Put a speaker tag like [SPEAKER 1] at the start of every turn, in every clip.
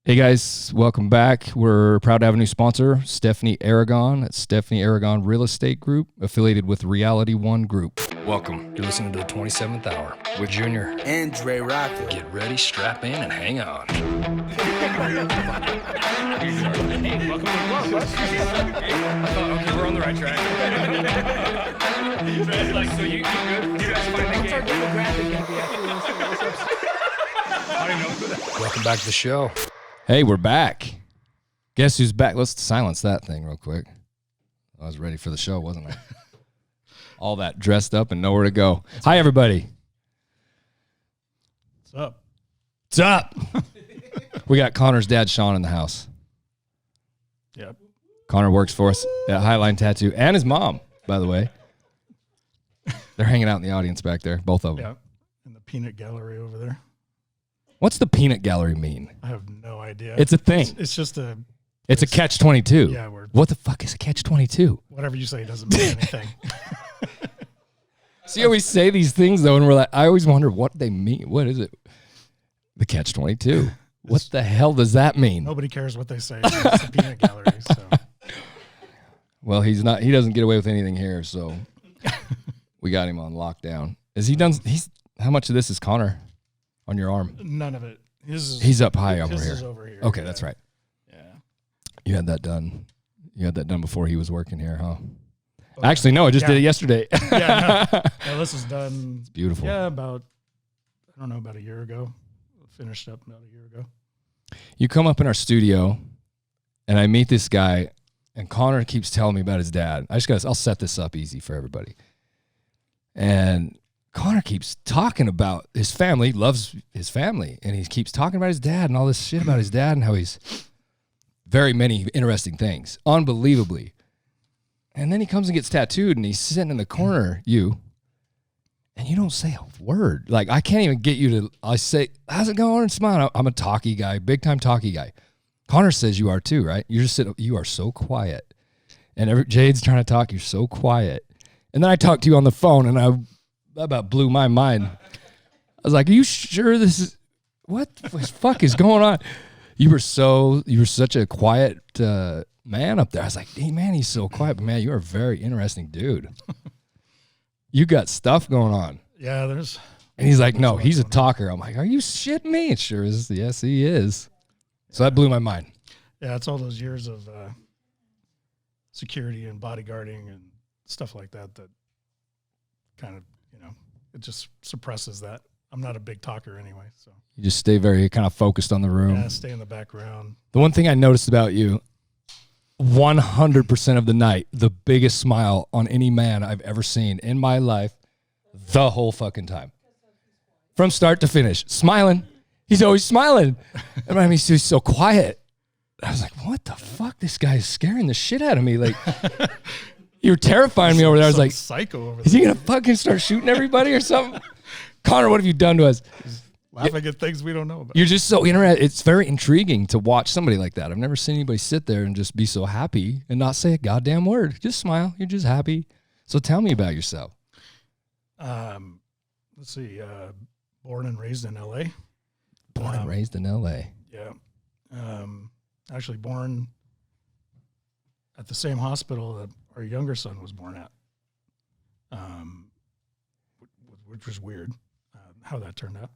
[SPEAKER 1] Hey guys, welcome back. We're proud to have a new sponsor, Stephanie Aragon. It's Stephanie Aragon Real Estate Group, affiliated with Reality One Group. Welcome. You're listening to the 27th Hour with Junior
[SPEAKER 2] and Dre Rocker.
[SPEAKER 1] Get ready, strap in, and hang on.
[SPEAKER 3] Hey, welcome to the club. Okay, we're on the right track. Like, so you good? You guys find the game? I don't know.
[SPEAKER 1] Welcome back to the show. Hey, we're back. Guess who's back? Let's silence that thing real quick. I was ready for the show, wasn't I? All that dressed up and nowhere to go. Hi, everybody.
[SPEAKER 3] What's up?
[SPEAKER 1] What's up? We got Connor's dad, Sean, in the house.
[SPEAKER 3] Yep.
[SPEAKER 1] Connor works for us at Highline Tattoo, and his mom, by the way. They're hanging out in the audience back there, both of them.
[SPEAKER 3] Yep. In the peanut gallery over there.
[SPEAKER 1] What's the peanut gallery mean?
[SPEAKER 3] I have no idea.
[SPEAKER 1] It's a thing.
[SPEAKER 3] It's just a...
[SPEAKER 1] It's a catch-22.
[SPEAKER 3] Yeah.
[SPEAKER 1] What the fuck is a catch-22?
[SPEAKER 3] Whatever you say doesn't mean anything.
[SPEAKER 1] See how we say these things, though, and we're like, I always wonder what they mean. What is it? The catch-22. What the hell does that mean?
[SPEAKER 3] Nobody cares what they say. It's the peanut gallery, so...
[SPEAKER 1] Well, he doesn't get away with anything here, so we got him on lockdown. Is he done? How much of this is Connor on your arm?
[SPEAKER 3] None of it.
[SPEAKER 1] He's up high over
[SPEAKER 3] his
[SPEAKER 1] here.
[SPEAKER 3] is over here.
[SPEAKER 1] Okay,
[SPEAKER 3] yeah.
[SPEAKER 1] that's right.
[SPEAKER 3] Yeah.
[SPEAKER 1] You had that done. You had that done before he was working here, huh? Actually, no, I just did it yesterday.
[SPEAKER 3] Yeah, no. Yeah, this is done.
[SPEAKER 1] It's beautiful.
[SPEAKER 3] Yeah, about a year ago. Finished up about a year ago.
[SPEAKER 1] You come up in our studio, and I meet this guy, and Connor keeps telling me about his dad. I'll set this up easy for everybody. And Connor keeps talking about his family, he loves his family, and he keeps talking about his dad and all this shit about his dad and how he's very many interesting things, unbelievably. And then he comes and gets tattooed, and he's sitting in the corner, and you don't say a word. Like, I can't even get you to, I say, how's it going? And smile. I'm a talky guy, big time talky guy. Connor says you are too, right? You're just sitting, you are so quiet. And Jade's trying to talk, you're so quiet. And then I talked to you on the phone, and I about blew my mind. I was like, are you sure what the fuck is going on? You were such a quiet man up there. I was like, hey, man, he's so quiet. But, man, you're a very interesting dude. You got stuff going on.
[SPEAKER 3] Yeah, there's...
[SPEAKER 1] And he's like, no, he's a talker. I'm like, are you shitting me? It sure is. Yes, he is. So that blew my mind.
[SPEAKER 3] Yeah, it's all those years of security and bodyguarding and stuff like that kind of, it just suppresses that. I'm not a big talker anyway, so.
[SPEAKER 1] You just stay very kind of focused on the room.
[SPEAKER 3] Yeah, stay in the background.
[SPEAKER 1] The one thing I noticed about you, 100% of the night, the biggest smile on any man I've ever seen in my life, the whole fucking time. From start to finish, smiling. He's always smiling. And I mean, he's so quiet. I was like, what the fuck? This guy is scaring the shit out of me. Like, you were terrifying me over there. I was like,
[SPEAKER 3] psycho over there.
[SPEAKER 1] is he going to fucking start shooting everybody or something? Connor, what have you done to us?
[SPEAKER 3] Laughing at things we don't know about.
[SPEAKER 1] You're just so interested. It's very intriguing to watch somebody like that. I've never seen anybody sit there and just be so happy and not say a goddamn word. Just smile. You're just happy. So tell me about yourself.
[SPEAKER 3] Let's see. Born and raised in L.A.
[SPEAKER 1] Born and raised in L.A.
[SPEAKER 3] Yeah. Actually born at the same hospital that our younger son was born at, which was weird how that turned out.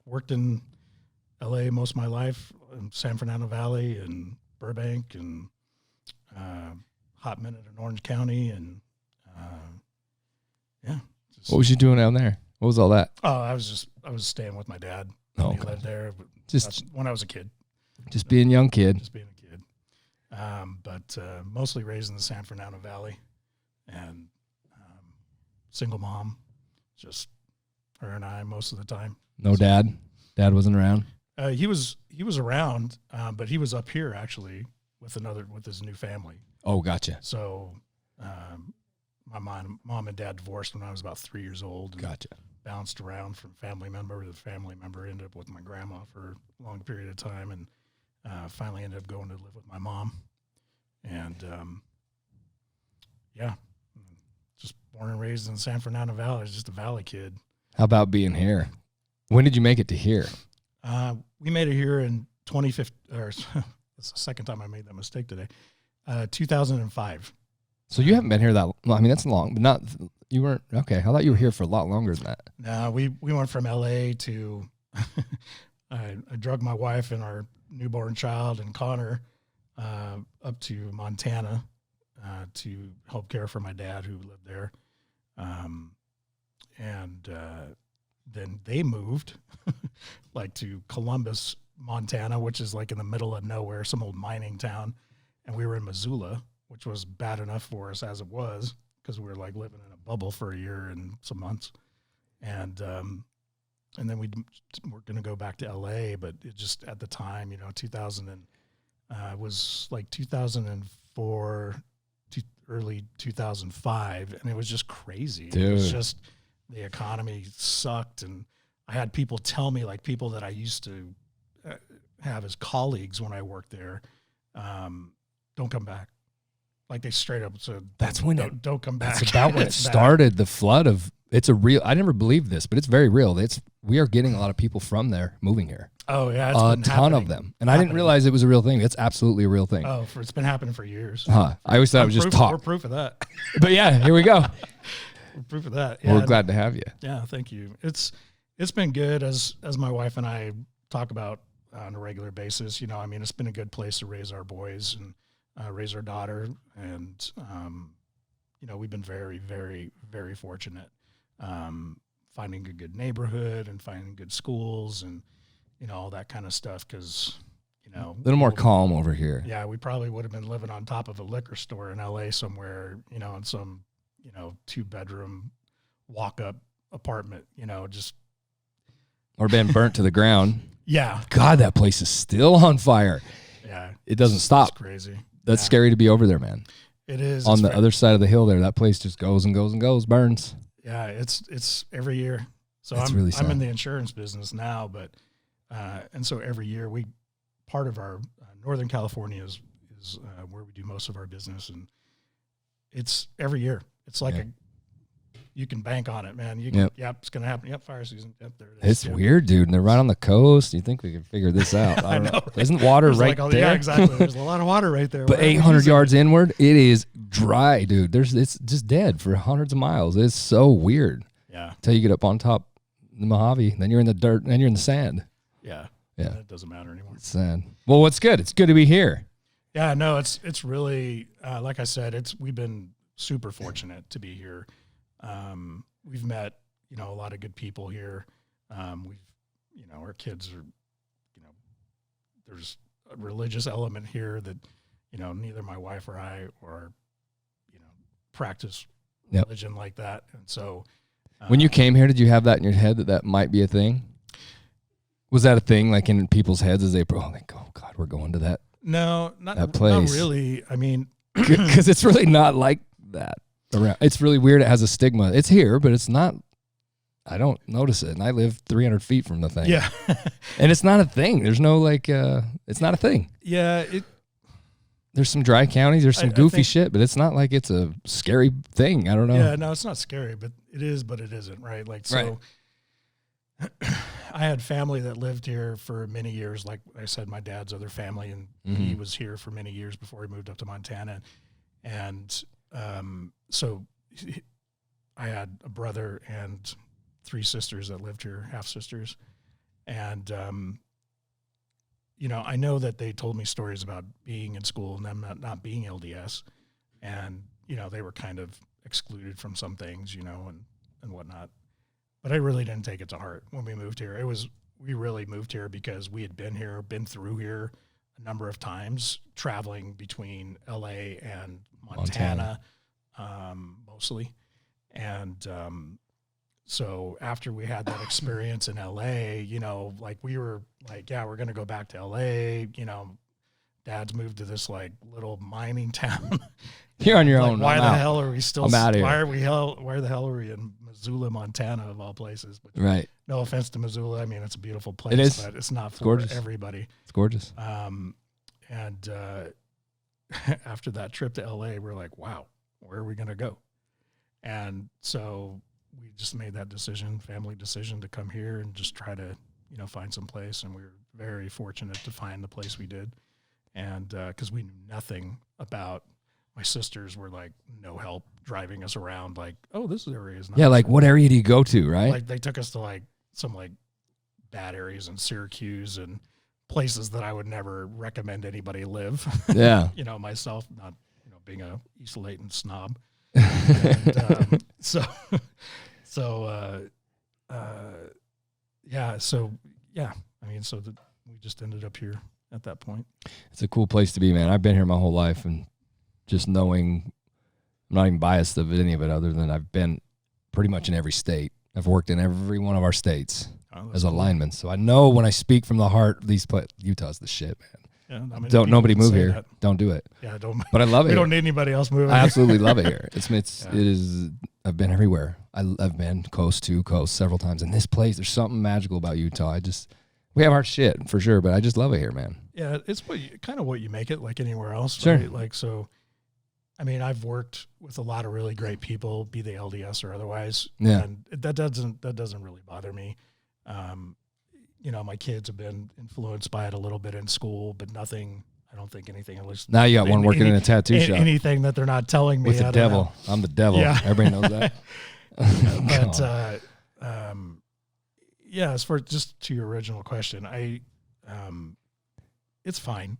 [SPEAKER 3] Worked in L.A. most of my life, in San Fernando Valley and Burbank and hot minute in Orange County. And
[SPEAKER 1] What was you doing down there? What was all that?
[SPEAKER 3] Oh, I was staying with my dad.
[SPEAKER 1] Oh,
[SPEAKER 3] He
[SPEAKER 1] okay.
[SPEAKER 3] lived there
[SPEAKER 1] Just
[SPEAKER 3] when I was a kid.
[SPEAKER 1] Just being a young kid.
[SPEAKER 3] Just being a kid. But mostly raised in the San Fernando Valley, and single mom, just her and I most of the time.
[SPEAKER 1] No dad. Dad wasn't around.
[SPEAKER 3] He was around, but he was up here actually with his new family.
[SPEAKER 1] Oh, gotcha.
[SPEAKER 3] So my mom and dad divorced when I was about 3 years old. And
[SPEAKER 1] Gotcha.
[SPEAKER 3] bounced around from family member to family member. Ended up with my grandma for a long period of time, and finally ended up going to live with my mom. And just born and raised in San Fernando Valley. Just a valley kid.
[SPEAKER 1] How about being here? When did you make it to here?
[SPEAKER 3] We made it here in 2015, or it's the second time I made that mistake today. 2005.
[SPEAKER 1] So you haven't been here that long. I mean, that's long, but not, you weren't, okay. I thought you were here for a lot longer than that.
[SPEAKER 3] No, we went from LA to, I drug my wife and our newborn child and Connor up to Montana to help care for my dad who lived there. Then they moved like to Columbus, Montana, which is like in the middle of nowhere, some old mining town. And we were in Missoula, which was bad enough for us as it was, because we were like living in a bubble for a year and some months. And then we're going to go back to LA, but it just at the time, 2000 and was like 2004 to early 2005. And it was just crazy.
[SPEAKER 1] Dude.
[SPEAKER 3] It was just, the economy sucked. And I had people tell me, like people that I used to have as colleagues when I worked there, don't come back. Like they straight up said,
[SPEAKER 1] That's when
[SPEAKER 3] don't come back.
[SPEAKER 1] That's about when it started. The flood of, it's a real, I never believed this, but it's very real. We are getting a lot of people from there moving here.
[SPEAKER 3] Oh yeah.
[SPEAKER 1] A ton of them. And I didn't realize it was a real thing. It's absolutely a real thing.
[SPEAKER 3] Oh, it's been happening for years.
[SPEAKER 1] I always thought it was just talk.
[SPEAKER 3] We're proof of that.
[SPEAKER 1] But yeah, here we go.
[SPEAKER 3] We're proof of that.
[SPEAKER 1] Yeah, we're glad to have you.
[SPEAKER 3] Yeah. Thank you. It's been good as my wife and I talk about on a regular basis. It's been a good place to raise our boys and raise our daughter. And, we've been very, very, very fortunate finding a good neighborhood and finding good schools and, all that kind of stuff. Because,
[SPEAKER 1] a little more calm over here.
[SPEAKER 3] Yeah, we probably would have been living on top of a liquor store in LA somewhere, in some, 2-bedroom walk-up apartment, just.
[SPEAKER 1] Or been burnt to the ground.
[SPEAKER 3] Yeah.
[SPEAKER 1] God, that place is still on fire.
[SPEAKER 3] Yeah.
[SPEAKER 1] It doesn't stop.
[SPEAKER 3] It's crazy.
[SPEAKER 1] That's scary to be over there, man.
[SPEAKER 3] It is.
[SPEAKER 1] On the other side of the hill there, that place just goes and goes and goes, burns.
[SPEAKER 3] Yeah, it's every year. So
[SPEAKER 1] That's really sad.
[SPEAKER 3] I'm in the insurance business now, but and so every year part of our Northern California is where we do most of our business, and it's every year. It's like you can bank on it, man. You can, it's going to happen. Yep, fire season. Yep, there it is.
[SPEAKER 1] It's weird, dude. And they're right on the coast. You think we can figure this out? I don't know.
[SPEAKER 3] Right?
[SPEAKER 1] Isn't water right there?
[SPEAKER 3] Yeah, exactly. There's a lot of water right there.
[SPEAKER 1] But 800 yards inward, it is dry, dude. It's just dead for hundreds of miles. It's so weird.
[SPEAKER 3] Yeah.
[SPEAKER 1] Until you get up on top of the Mojave, then you're in the dirt, then you're in the sand.
[SPEAKER 3] Yeah.
[SPEAKER 1] Yeah.
[SPEAKER 3] It doesn't matter anymore.
[SPEAKER 1] It's sad. Well, what's good? It's good to be here.
[SPEAKER 3] Yeah, no, it's really, like I said, we've been super fortunate to be here. We've met, a lot of good people here. Our kids are, there's a religious element here that, neither my wife or I practice religion like that. And so.
[SPEAKER 1] When you came here, did you have that in your head that might be a thing? Was that a thing like in people's heads as they, oh God, we're going to that?
[SPEAKER 3] No, not
[SPEAKER 1] that place.
[SPEAKER 3] Not really. I mean,
[SPEAKER 1] because it's really not like that. It's really weird. It has a stigma. It's here, but it's not. I don't notice it, and I live 300 feet from the thing.
[SPEAKER 3] Yeah,
[SPEAKER 1] and it's not a thing. There's no it's not a thing.
[SPEAKER 3] Yeah,
[SPEAKER 1] there's some dry counties. There's some goofy shit, but it's not like it's a scary thing. I don't know.
[SPEAKER 3] Yeah, no, it's not scary, but it is, but it isn't, right? Like so. Right. I had family that lived here for many years. Like I said, my dad's other family, and he was here for many years before he moved up to Montana. And so I had a brother and 3 sisters that lived here, half sisters. And, I know that they told me stories about being in school and them not being LDS. And, they were kind of excluded from some things, and whatnot. But I really didn't take it to heart when we moved here. We really moved here because we had been through here a number of times, traveling between LA and Montana. Mostly. And so after we had that experience in LA, like we were like, yeah, we're going to go back to LA. Dad's moved to this like little mining town.
[SPEAKER 1] You're on your own.
[SPEAKER 3] Why the hell are we still?
[SPEAKER 1] I'm out of
[SPEAKER 3] here.
[SPEAKER 1] Why
[SPEAKER 3] the hell are we in Missoula, Montana, of all places? But
[SPEAKER 1] right.
[SPEAKER 3] No offense to Missoula. I mean, it's a beautiful place.
[SPEAKER 1] It is.
[SPEAKER 3] But it's not for
[SPEAKER 1] gorgeous.
[SPEAKER 3] Everybody.
[SPEAKER 1] It's gorgeous.
[SPEAKER 3] And after that trip to LA, we're like, wow, where are we going to go? And so we just made that family decision to come here and just try to find some place, and we were very fortunate to find the place we did. And because we knew nothing about, my sisters were like no help driving us around, like, oh, this area is nice.
[SPEAKER 1] Yeah, like what area do you go to, right?
[SPEAKER 3] Like they took us to like some like bad areas in Syracuse and places that I would never recommend anybody live.
[SPEAKER 1] Yeah.
[SPEAKER 3] Myself, not being a East Layton snob. And, so we just ended up here at that point.
[SPEAKER 1] It's a cool place to be, man. I've been here my whole life, and just knowing, I'm not even biased of any of it other than I've been pretty much in every state. I've worked in every one of our states as a lineman. So I know when I speak from the heart, Utah's the shit, man.
[SPEAKER 3] Yeah, I mean,
[SPEAKER 1] don't nobody move here.
[SPEAKER 3] That.
[SPEAKER 1] Don't do it.
[SPEAKER 3] Yeah, don't.
[SPEAKER 1] But I love it.
[SPEAKER 3] We
[SPEAKER 1] here.
[SPEAKER 3] don't need anybody else moving.
[SPEAKER 1] I absolutely love it here. It is. I've been everywhere. I've been coast to coast several times. In this place, there's something magical about Utah. We have our shit for sure, but I just love it here, man.
[SPEAKER 3] Yeah, it's kind of what you make it, like anywhere else.
[SPEAKER 1] Sure.
[SPEAKER 3] Right? Like so. I mean, I've worked with a lot of really great people, be they LDS or otherwise.
[SPEAKER 1] Yeah.
[SPEAKER 3] And that doesn't really bother me. My kids have been influenced by it a little bit in school, but nothing. I don't think anything. At least
[SPEAKER 1] now you got one working in a tattoo shop.
[SPEAKER 3] Anything that they're not telling me.
[SPEAKER 1] With the devil. I'm the devil. Yeah. Everybody knows that.
[SPEAKER 3] But as for just to your original question, it's fine.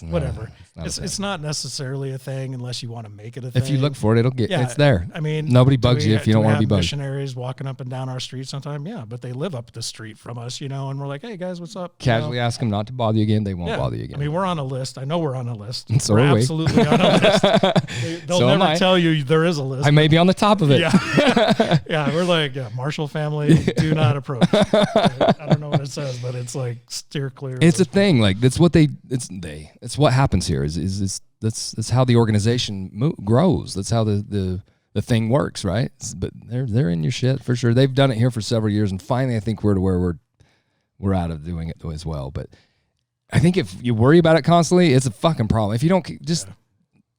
[SPEAKER 3] Whatever. It's not necessarily a thing unless you want to make it a thing.
[SPEAKER 1] If you look for it, it's there.
[SPEAKER 3] I mean,
[SPEAKER 1] nobody bugs you if you don't want to be bugged.
[SPEAKER 3] Missionaries walking up and down our street sometime, but they live up the street from us, and we're like, hey guys, what's up?
[SPEAKER 1] Casually ask them not to bother you again. They won't bother you again.
[SPEAKER 3] I mean, we're on a list. I know we're on a list.
[SPEAKER 1] So
[SPEAKER 3] we're
[SPEAKER 1] are we.
[SPEAKER 3] absolutely on a list. They'll never tell you there is a list.
[SPEAKER 1] I may be on the top of it.
[SPEAKER 3] Yeah, we're like, Marshall family, do not approach. I don't know what it says, but it's like steer clear.
[SPEAKER 1] It's a thing. Like that's what it's what happens here. That's how the organization grows. That's how the thing works, right? But they're in your shit for sure. They've done it here for several years, and finally, I think we're to where we're out of doing it as well. But I think if you worry about it constantly, it's a fucking problem. If you don't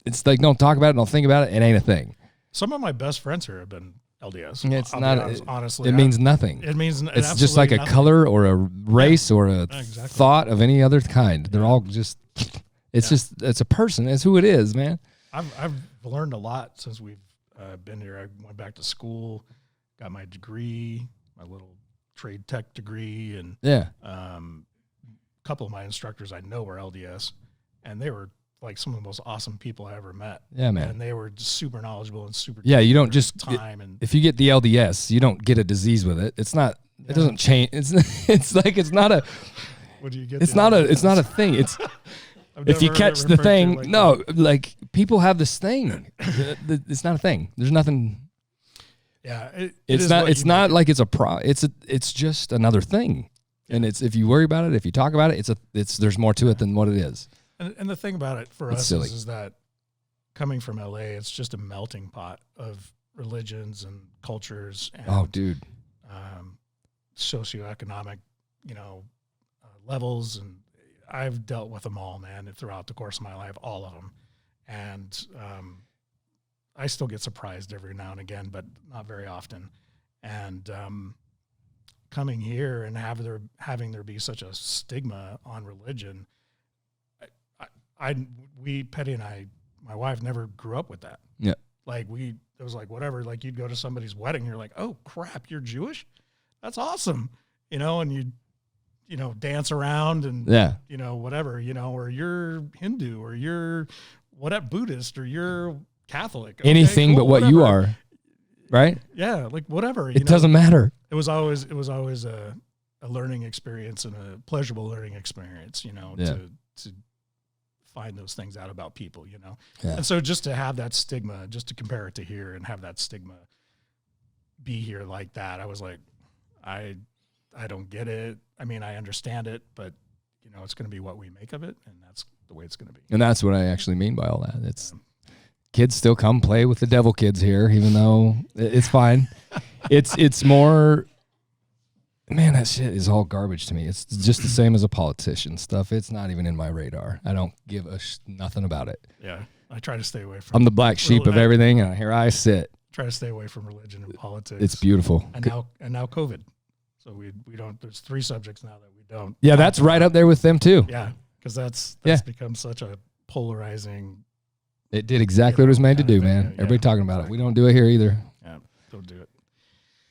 [SPEAKER 1] it's like don't talk about it, don't think about it. It ain't a thing.
[SPEAKER 3] Some of my best friends here have been LDS.
[SPEAKER 1] It's not
[SPEAKER 3] honestly.
[SPEAKER 1] It means nothing.
[SPEAKER 3] It means
[SPEAKER 1] it's just like
[SPEAKER 3] nothing.
[SPEAKER 1] a color or a race or a thought of any other kind. They're all just. It's a person. It's who it is, man.
[SPEAKER 3] I've learned a lot since we've been here. I went back to school, got my degree, my little trade tech degree, and a couple of my instructors I know were LDS, and they were like some of the most awesome people I ever met.
[SPEAKER 1] Yeah, man.
[SPEAKER 3] And they were just super knowledgeable and super.
[SPEAKER 1] Yeah, you don't just
[SPEAKER 3] time
[SPEAKER 1] if you get the LDS, you don't get a disease with it. It's not. It doesn't change. It's like it's not a.
[SPEAKER 3] What do you get?
[SPEAKER 1] It's not a thing. It's. If you catch the thing, like people have this thing. It's not a thing. There's nothing.
[SPEAKER 3] Yeah,
[SPEAKER 1] it's not like it's a It's just another thing, and it's if you worry about it, if you talk about it, there's more to it than what it is.
[SPEAKER 3] And the thing about it for us is that coming from LA, it's just a melting pot of religions and cultures. And, socioeconomic, levels and. I've dealt with them all, man, throughout the course of my life, all of them. And I still get surprised every now and again, but not very often. And coming here and having there be such a stigma on religion, Petty and I, my wife, never grew up with that.
[SPEAKER 1] Yeah.
[SPEAKER 3] Like it was like whatever, like you'd go to somebody's wedding, you're like, oh crap, you're Jewish? That's awesome. And you'd, dance around and, whatever, or you're Hindu or you're Buddhist or you're Catholic. Okay,
[SPEAKER 1] anything
[SPEAKER 3] cool,
[SPEAKER 1] but what
[SPEAKER 3] whatever.
[SPEAKER 1] You are, right?
[SPEAKER 3] Yeah. Like whatever.
[SPEAKER 1] It doesn't matter.
[SPEAKER 3] It was always a learning experience and a pleasurable learning experience, to find those things out about people, Yeah. And so just to have that stigma, just to compare it to here and have that stigma be here like that, I was like, I don't get it. I mean, I understand it, but it's going to be what we make of it, and that's the way it's going to be.
[SPEAKER 1] And that's what I actually mean by all that. It's kids still come play with the devil kids here, even though it's fine. it's more, man, that shit is all garbage to me. It's just the same as a politician stuff. It's not even in my radar. I don't give nothing about it.
[SPEAKER 3] Yeah, I try to stay away from.
[SPEAKER 1] I'm the black sheep of everything, and here I sit.
[SPEAKER 3] Try to stay away from religion and politics.
[SPEAKER 1] It's beautiful.
[SPEAKER 3] And now COVID. So we don't. There's 3 subjects now that we don't.
[SPEAKER 1] Yeah, that's right up there with them too.
[SPEAKER 3] Yeah, because that's
[SPEAKER 1] Yeah.
[SPEAKER 3] become such a polarizing.
[SPEAKER 1] It did exactly what it was made to do,
[SPEAKER 3] kind of thing,
[SPEAKER 1] man.
[SPEAKER 3] yeah.
[SPEAKER 1] Everybody talking about it. We don't do it here either.
[SPEAKER 3] Yeah, don't do it.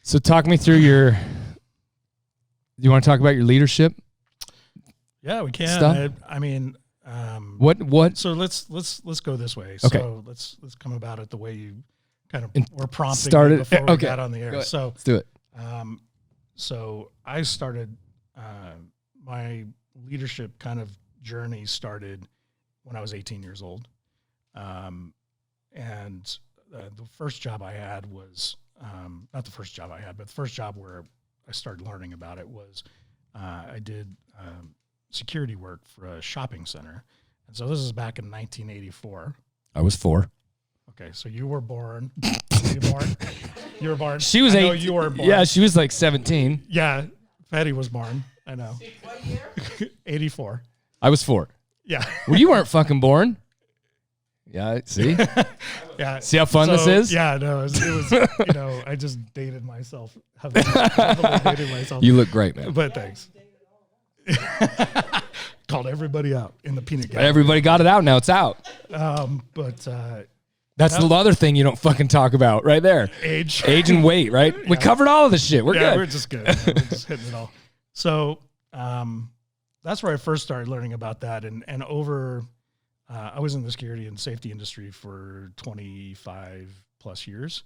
[SPEAKER 1] So talk me through your. You want to talk about your leadership?
[SPEAKER 3] Yeah, we can.
[SPEAKER 1] Stuff?
[SPEAKER 3] I mean,
[SPEAKER 1] What?
[SPEAKER 3] so let's go this way.
[SPEAKER 1] Okay.
[SPEAKER 3] So let's come about it the way you kind of
[SPEAKER 1] And
[SPEAKER 3] were prompting me
[SPEAKER 1] started-
[SPEAKER 3] before we
[SPEAKER 1] okay.
[SPEAKER 3] got on the
[SPEAKER 1] Go
[SPEAKER 3] air.
[SPEAKER 1] ahead.
[SPEAKER 3] So
[SPEAKER 1] Let's do it.
[SPEAKER 3] so I started my leadership kind of journey started when I was 18 years old, and the first job I had was not the first job I had, but the first job where I started learning about it was I did security work for a shopping center, and so this is back in 1984.
[SPEAKER 1] I was 4.
[SPEAKER 3] Okay, so you were born. You were born.
[SPEAKER 1] She was
[SPEAKER 3] I know
[SPEAKER 1] 8.
[SPEAKER 3] you were born.
[SPEAKER 1] Yeah, she was like 17.
[SPEAKER 3] Yeah, Patty was born. I know.
[SPEAKER 2] What year?
[SPEAKER 3] 84.
[SPEAKER 1] I was 4.
[SPEAKER 3] Yeah.
[SPEAKER 1] Well, you weren't fucking born. Yeah, see?
[SPEAKER 3] Yeah.
[SPEAKER 1] See how fun this
[SPEAKER 3] So,
[SPEAKER 1] is?
[SPEAKER 3] Yeah, no, it was you know, I just dated myself. Heavily dated myself.
[SPEAKER 1] You look great, man.
[SPEAKER 3] But thanks. Called everybody out in the peanut gallery.
[SPEAKER 1] Everybody got it out now. It's out.
[SPEAKER 3] But
[SPEAKER 1] That's the other thing you don't fucking talk about right there.
[SPEAKER 3] age.
[SPEAKER 1] Age and weight, right? We covered all of this shit. We're
[SPEAKER 3] Yeah,
[SPEAKER 1] good.
[SPEAKER 3] we're just good. We're just hitting it all. So that's where I first started learning about that. And over, I was in the security and safety industry for 25 plus years,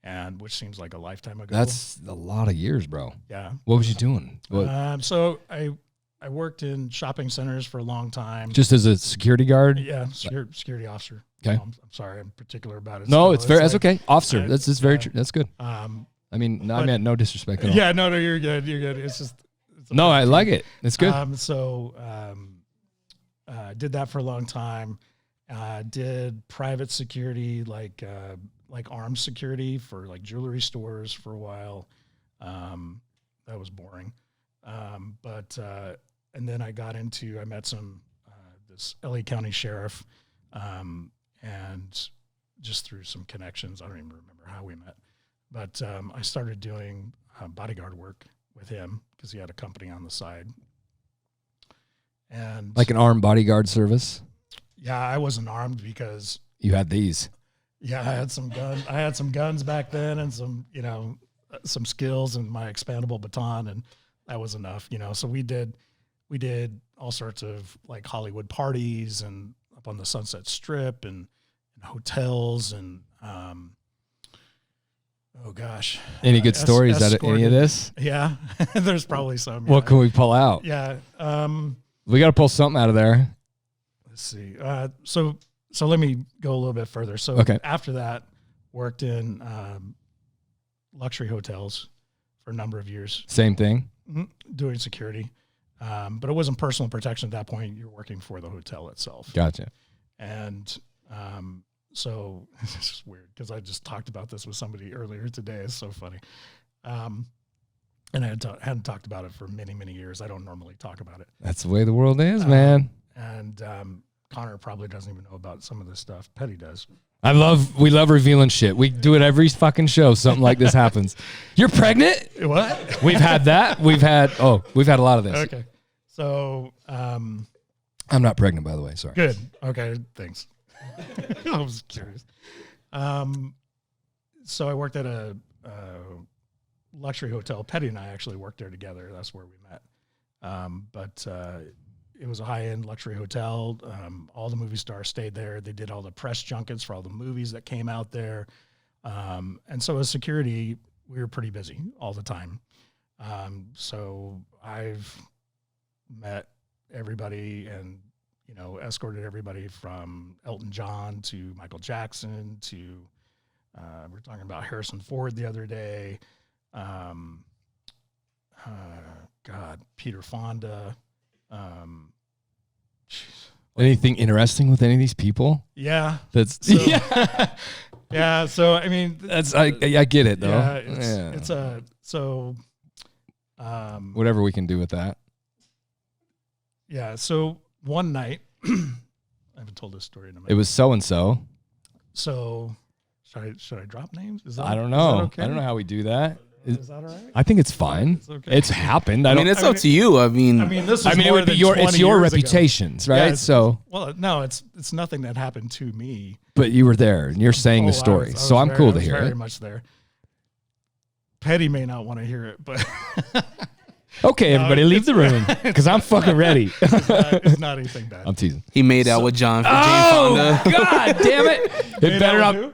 [SPEAKER 3] and which seems like a lifetime ago.
[SPEAKER 1] That's a lot of years, bro.
[SPEAKER 3] yeah.
[SPEAKER 1] What was you doing? What,
[SPEAKER 3] So I worked in shopping centers for a long time.
[SPEAKER 1] just as a security guard?
[SPEAKER 3] Yeah, security officer.
[SPEAKER 1] Okay.
[SPEAKER 3] I'm sorry, I'm particular about it.
[SPEAKER 1] No,
[SPEAKER 3] still.
[SPEAKER 1] it's fair. That's
[SPEAKER 3] like,
[SPEAKER 1] okay. Officer.
[SPEAKER 3] I-
[SPEAKER 1] That's very
[SPEAKER 3] yeah.
[SPEAKER 1] true. That's good.
[SPEAKER 3] Um,
[SPEAKER 1] I mean, no, I
[SPEAKER 3] but-
[SPEAKER 1] meant no disrespect at all.
[SPEAKER 3] yeah, no, you're good. You're good. It's just. It's
[SPEAKER 1] No, I like it. It's good.
[SPEAKER 3] Did that for a long time. Did private security, like armed security for like jewelry stores for a while. That was boring. And then I met this LA County sheriff, and just through some connections, I don't even remember how we met, but I started doing bodyguard work with him because he had a company on the side. And
[SPEAKER 1] Like an armed bodyguard service.
[SPEAKER 3] yeah, I wasn't armed because
[SPEAKER 1] You had these.
[SPEAKER 3] I had some guns back then, and some skills and my expandable baton, and that was enough, So we did all sorts of like Hollywood parties and up on the Sunset Strip and hotels and oh gosh,
[SPEAKER 1] Any good stories out of any of
[SPEAKER 3] escorted-
[SPEAKER 1] this?
[SPEAKER 3] Yeah, there's probably some.
[SPEAKER 1] What can we pull out?
[SPEAKER 3] Yeah.
[SPEAKER 1] We got to pull something out of there.
[SPEAKER 3] Let's see. So let me go a little bit further. So
[SPEAKER 1] Okay.
[SPEAKER 3] after that, worked in luxury hotels for a number of years,
[SPEAKER 1] Same thing.
[SPEAKER 3] doing security. But it wasn't personal protection at that point. You're working for the hotel itself.
[SPEAKER 1] Gotcha.
[SPEAKER 3] And so it's just weird because I just talked about this with somebody earlier today. It's so funny. And I hadn't talked about it for many, many years. I don't normally talk about it.
[SPEAKER 1] That's the way the world is, man.
[SPEAKER 3] And Connor probably doesn't even know about some of this stuff. Petty does.
[SPEAKER 1] We love revealing shit. We do it every fucking show. Something like this happens. You're pregnant?
[SPEAKER 3] What?
[SPEAKER 1] We've had that. We've had a lot of this.
[SPEAKER 3] Okay. So,
[SPEAKER 1] I'm not pregnant, by the way. Sorry.
[SPEAKER 3] good. Okay. Thanks. I was curious. So I worked at a luxury hotel. Petty and I actually worked there together. That's where we met. But it was a high-end luxury hotel. All the movie stars stayed there. They did all the press junkets for all the movies that came out there. And so as security, we were pretty busy all the time. So I've met everybody and, escorted everybody from Elton John to Michael Jackson to, we're talking about Harrison Ford the other day. Peter Fonda.
[SPEAKER 1] Anything interesting with any of these people?
[SPEAKER 3] Yeah.
[SPEAKER 1] That's
[SPEAKER 3] So, yeah. So, I mean,
[SPEAKER 1] That's I get it though.
[SPEAKER 3] yeah,
[SPEAKER 1] Whatever we can do with that.
[SPEAKER 3] yeah. So one night, I haven't told this story in a minute.
[SPEAKER 1] It was so and so.
[SPEAKER 3] So should I drop names? Is that,
[SPEAKER 1] I don't
[SPEAKER 3] is that
[SPEAKER 1] know.
[SPEAKER 3] okay?
[SPEAKER 1] I don't know how we do that.
[SPEAKER 3] Is that all right?
[SPEAKER 1] I think it's fine.
[SPEAKER 3] It's okay.
[SPEAKER 1] It's happened.
[SPEAKER 2] I mean, it's up to you. I mean,
[SPEAKER 3] This is
[SPEAKER 1] it
[SPEAKER 3] more
[SPEAKER 1] would be
[SPEAKER 3] than 20
[SPEAKER 1] it's your
[SPEAKER 3] years ago.
[SPEAKER 1] reputations, right?
[SPEAKER 3] Yeah, it's-
[SPEAKER 1] So,
[SPEAKER 3] Well, no, it's nothing that happened to me.
[SPEAKER 1] but you were there and you're saying the story.
[SPEAKER 3] I was
[SPEAKER 1] So I'm
[SPEAKER 3] very-
[SPEAKER 1] cool
[SPEAKER 3] I
[SPEAKER 1] to
[SPEAKER 3] was
[SPEAKER 1] hear
[SPEAKER 3] very
[SPEAKER 1] it.
[SPEAKER 3] much there. Petty may not want to hear it, but
[SPEAKER 1] Okay, everybody, leave the room because I'm fucking ready.
[SPEAKER 3] it's not anything bad.
[SPEAKER 1] I'm teasing.
[SPEAKER 2] he made out with John for Jane
[SPEAKER 1] Oh,
[SPEAKER 2] Fonda.
[SPEAKER 1] God damn it. It better not.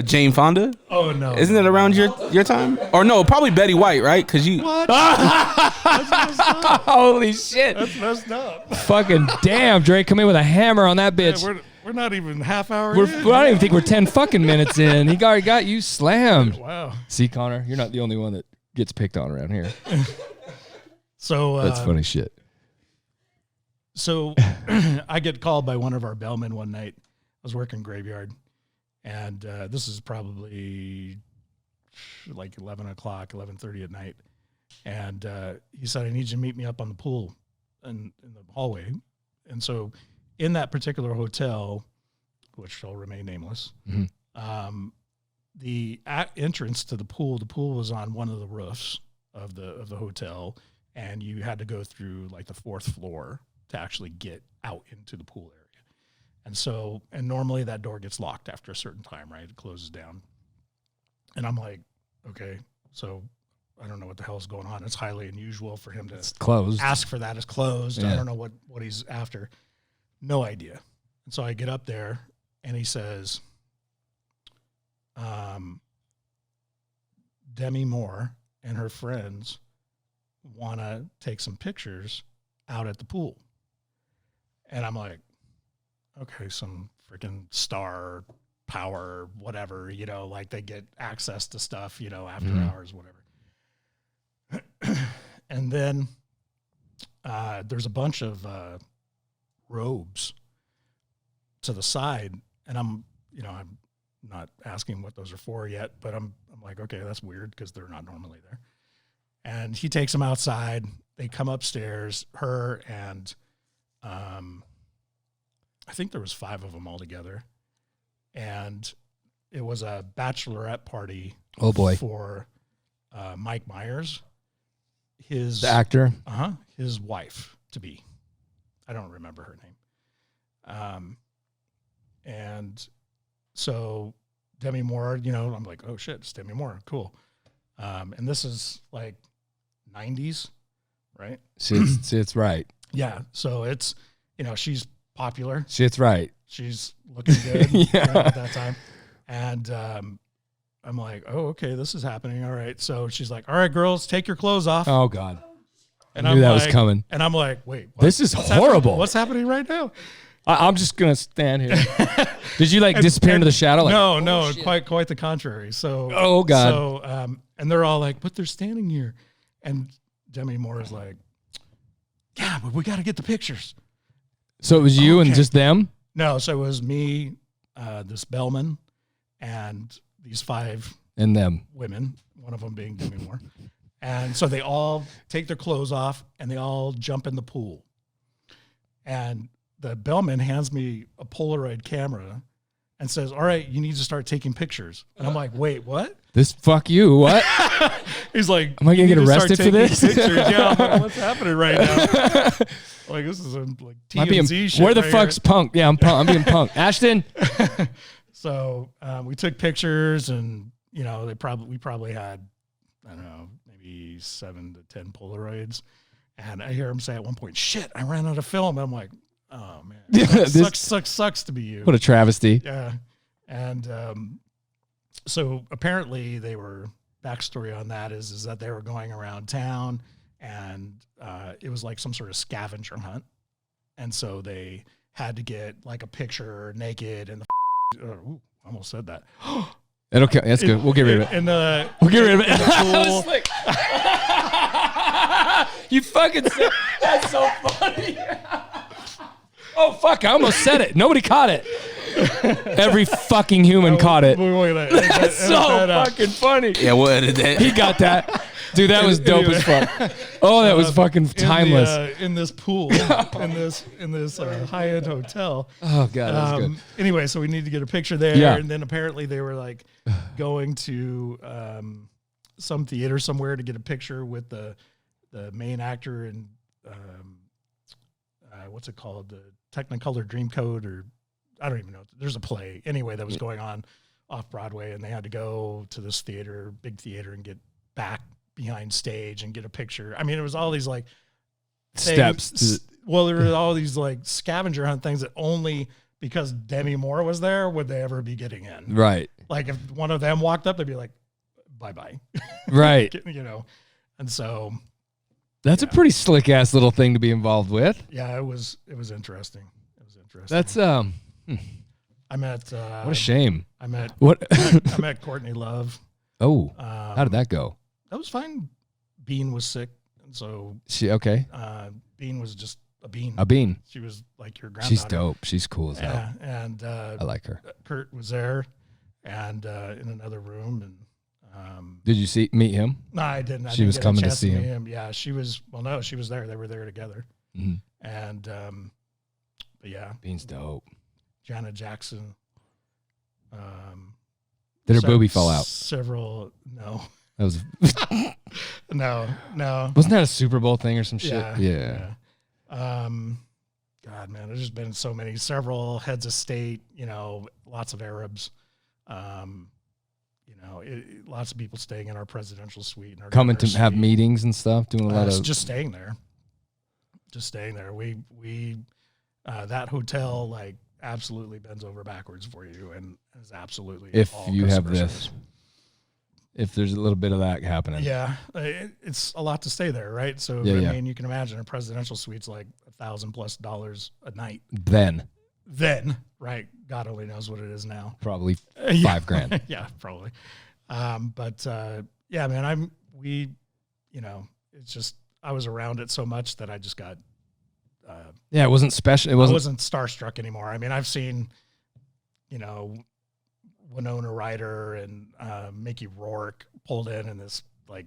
[SPEAKER 2] Jane Fonda?
[SPEAKER 3] Oh no!
[SPEAKER 2] Isn't it around your time? Or no, probably Betty White, right? Because you.
[SPEAKER 3] What? That's messed up.
[SPEAKER 1] Holy shit.
[SPEAKER 3] That's messed up.
[SPEAKER 1] Fucking damn, Drake, come in with a hammer on that bitch.
[SPEAKER 3] We're not even half hour
[SPEAKER 1] I
[SPEAKER 3] in.
[SPEAKER 1] don't even think we're 10 fucking minutes in. He already got you slammed.
[SPEAKER 3] Wow.
[SPEAKER 1] See, Connor, you're not the only one that gets picked on around here.
[SPEAKER 3] So
[SPEAKER 1] That's funny shit.
[SPEAKER 3] So I get called by one of our bellmen one night. I was working graveyard, and this is probably like 11 o'clock, 11:30 at night. And he said, I need you to meet me up on the pool in the hallway. And so in that particular hotel, which shall remain nameless, the entrance to the pool was on one of the roofs of the hotel, and you had to go through like the fourth floor to actually get out into the pool area. And so, and normally that door gets locked after a certain time, right? It closes down. And I'm like, okay, so I don't know what the hell is going on. It's highly unusual for him to
[SPEAKER 1] It's closed.
[SPEAKER 3] ask for that. It's closed.
[SPEAKER 1] Yeah.
[SPEAKER 3] I don't know what he's after. No idea. And so I get up there and he says, Demi Moore and her friends want to take some pictures out at the pool. And I'm like, okay, some freaking star power, whatever, you know, like they get access to stuff, you know, after hours, whatever. And then there's a bunch of robes to the side, and I'm not asking what those are for yet, but I'm like, okay, that's weird because they're not normally there. And he takes them outside. They come upstairs, her and I think there was 5 of them all together. And it was a bachelorette party.
[SPEAKER 1] Oh, boy.
[SPEAKER 3] For Mike Myers, his
[SPEAKER 1] The actor.
[SPEAKER 3] his wife to be. I don't remember her name. And so Demi Moore, you know, I'm like, oh shit, it's Demi Moore, cool. And this is like 90s, right?
[SPEAKER 1] Shit's right.
[SPEAKER 3] Yeah. So it's, you know, she's popular.
[SPEAKER 1] Shit's right.
[SPEAKER 3] She's looking good
[SPEAKER 1] Yeah.
[SPEAKER 3] at that time. And I'm like, oh, okay, this is happening. All right. So she's like, all right, girls, take your clothes off.
[SPEAKER 1] Oh, God.
[SPEAKER 3] And
[SPEAKER 1] I knew that was
[SPEAKER 3] like-
[SPEAKER 1] coming.
[SPEAKER 3] And I'm like, wait, what?
[SPEAKER 1] This is
[SPEAKER 3] What's
[SPEAKER 1] horrible.
[SPEAKER 3] happening? What's happening right now?
[SPEAKER 1] I'm just going to stand here. Did you like disappear into the shadow? Like,
[SPEAKER 3] No, quite the contrary. So,
[SPEAKER 1] Oh, God.
[SPEAKER 3] So, and they're all like, but they're standing here. And Demi Moore is like, yeah, but we got to get the pictures.
[SPEAKER 1] So it was you and
[SPEAKER 3] Okay.
[SPEAKER 1] just them?
[SPEAKER 3] No, so it was me, this bellman, and these 5
[SPEAKER 1] And them.
[SPEAKER 3] women, one of them being Demi Moore. And so they all take their clothes off and they all jump in the pool. And the bellman hands me a Polaroid camera and says, all right, you need to start taking pictures. And I'm like, wait, what?
[SPEAKER 1] This fuck you. What?
[SPEAKER 3] He's like,
[SPEAKER 1] Am I going to
[SPEAKER 3] "You
[SPEAKER 1] get
[SPEAKER 3] need start
[SPEAKER 1] arrested for
[SPEAKER 3] taking
[SPEAKER 1] this?
[SPEAKER 3] Pictures. Yeah, I'm like, what's happening right now? Like, this is like
[SPEAKER 1] I'm being,
[SPEAKER 3] TMZ shit.
[SPEAKER 1] where the
[SPEAKER 3] right
[SPEAKER 1] fuck's Punk? Yeah, I'm Punk. I'm being Punk. Ashton?
[SPEAKER 3] here. So we took pictures, and you know, we probably had, I don't know, maybe 7 to 10 Polaroids. And I hear him say at one point, "Shit, I ran out of film." And I'm like, "Oh man,
[SPEAKER 1] This-
[SPEAKER 3] sucks to be you."
[SPEAKER 1] What a travesty.
[SPEAKER 3] Yeah. And so apparently they were, backstory on that is that they were going around town, and it was like some sort of scavenger hunt. And so they had to get like a picture naked and ooh, almost said that.
[SPEAKER 1] Okay, that's good. We'll get rid of it.
[SPEAKER 3] We'll
[SPEAKER 1] get rid of it.
[SPEAKER 3] In the pool.
[SPEAKER 1] You fucking said, that's so funny. Oh, fuck. I almost said it. Nobody caught it. Every fucking human caught it. That's so fucking funny.
[SPEAKER 2] Yeah, we'll edit that.
[SPEAKER 1] He got that. Dude, that was dope as fuck. Oh, that was fucking timeless.
[SPEAKER 3] In this pool, in this high-end hotel.
[SPEAKER 1] Oh, God, that was good.
[SPEAKER 3] Anyway, so we need to get a picture there.
[SPEAKER 1] Yeah.
[SPEAKER 3] And then apparently they were like going to some theater somewhere to get a picture with the main actor and what's it called, the Technicolor Dreamcoat, or I don't even know. There's a play anyway that was going on off Broadway, and they had to go to this theater, big theater, and get back behind stage and get a picture. I mean, it was all these like
[SPEAKER 1] steps.
[SPEAKER 3] Well, there were all these like scavenger hunt things that only because Demi Moore was there would they ever be getting in.
[SPEAKER 1] Right.
[SPEAKER 3] Like if one of them walked up, they'd be like, bye-bye.
[SPEAKER 1] Right.
[SPEAKER 3] You know, and so.
[SPEAKER 1] That's a pretty slick ass little thing to be involved with.
[SPEAKER 3] Yeah, it was interesting. It was interesting.
[SPEAKER 1] That's
[SPEAKER 3] I met
[SPEAKER 1] what a shame.
[SPEAKER 3] I met
[SPEAKER 1] What?
[SPEAKER 3] I met Courtney Love.
[SPEAKER 1] Oh, how did that go?
[SPEAKER 3] That was fine. Bean was sick, and so
[SPEAKER 1] She okay?
[SPEAKER 3] Bean was just a bean.
[SPEAKER 1] A bean.
[SPEAKER 3] She was like your granddaughter.
[SPEAKER 1] She's dope. She's cool as hell.
[SPEAKER 3] Yeah, and
[SPEAKER 1] I like her.
[SPEAKER 3] Kurt was there, and in another room, and
[SPEAKER 1] Did you meet him?
[SPEAKER 3] no, I didn't. I
[SPEAKER 1] She
[SPEAKER 3] didn't
[SPEAKER 1] was
[SPEAKER 3] get a
[SPEAKER 1] coming to
[SPEAKER 3] chance
[SPEAKER 1] see
[SPEAKER 3] meet
[SPEAKER 1] him.
[SPEAKER 3] Yeah, she was. Well, no, she was there. They were there together,
[SPEAKER 1] Mhm.
[SPEAKER 3] and but yeah,
[SPEAKER 1] Bean's dope.
[SPEAKER 3] Janet Jackson.
[SPEAKER 1] Did her boobie fall out?
[SPEAKER 3] Several. No.
[SPEAKER 1] That was
[SPEAKER 3] No.
[SPEAKER 1] wasn't that a Super Bowl thing or some shit?
[SPEAKER 3] Yeah. God, man, there's just been so many, several heads of state, you know, lots of Arabs, you know, lots of people staying in our presidential suite. And our
[SPEAKER 1] Coming to
[SPEAKER 3] governor's
[SPEAKER 1] have
[SPEAKER 3] suite.
[SPEAKER 1] meetings and stuff, doing a lot of
[SPEAKER 3] Just staying there. We that hotel, like, absolutely bends over backwards for you and is absolutely
[SPEAKER 1] if
[SPEAKER 3] all
[SPEAKER 1] you have
[SPEAKER 3] customer
[SPEAKER 1] this.
[SPEAKER 3] service.
[SPEAKER 1] If there's a little bit of that happening.
[SPEAKER 3] Yeah, it's a lot to stay there, right? So
[SPEAKER 1] Yeah.
[SPEAKER 3] I mean, you can imagine a presidential suite's like $1,000+ a night.
[SPEAKER 1] Then
[SPEAKER 3] Right? God only knows what it is now.
[SPEAKER 1] probably
[SPEAKER 3] Yeah.
[SPEAKER 1] $5,000.
[SPEAKER 3] Yeah, probably. But yeah, man, you know, it's just I was around it so much that I just got.
[SPEAKER 1] Yeah, it wasn't special. It
[SPEAKER 3] I
[SPEAKER 1] wasn't.
[SPEAKER 3] wasn't starstruck anymore. I mean, I've seen, you know, Winona Ryder and Mickey Rourke pulled in this like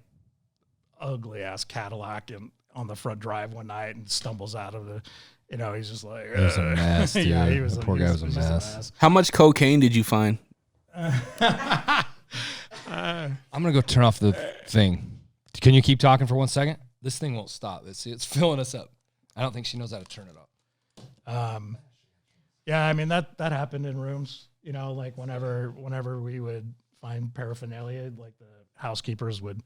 [SPEAKER 3] ugly ass Cadillac and on the front drive one night and stumbles out of the, you know, he's just like,
[SPEAKER 1] It was a mess, dude.
[SPEAKER 3] yeah, he was.
[SPEAKER 1] The poor guy was a
[SPEAKER 3] just
[SPEAKER 1] mess.
[SPEAKER 2] How much cocaine did you find?
[SPEAKER 1] I'm gonna go turn off the thing. Can you keep talking for 1 second? This thing won't stop. It's filling us up. I don't think she knows how to turn it off.
[SPEAKER 3] Yeah, I mean that happened in rooms. You know, like whenever we would find paraphernalia, like the housekeepers would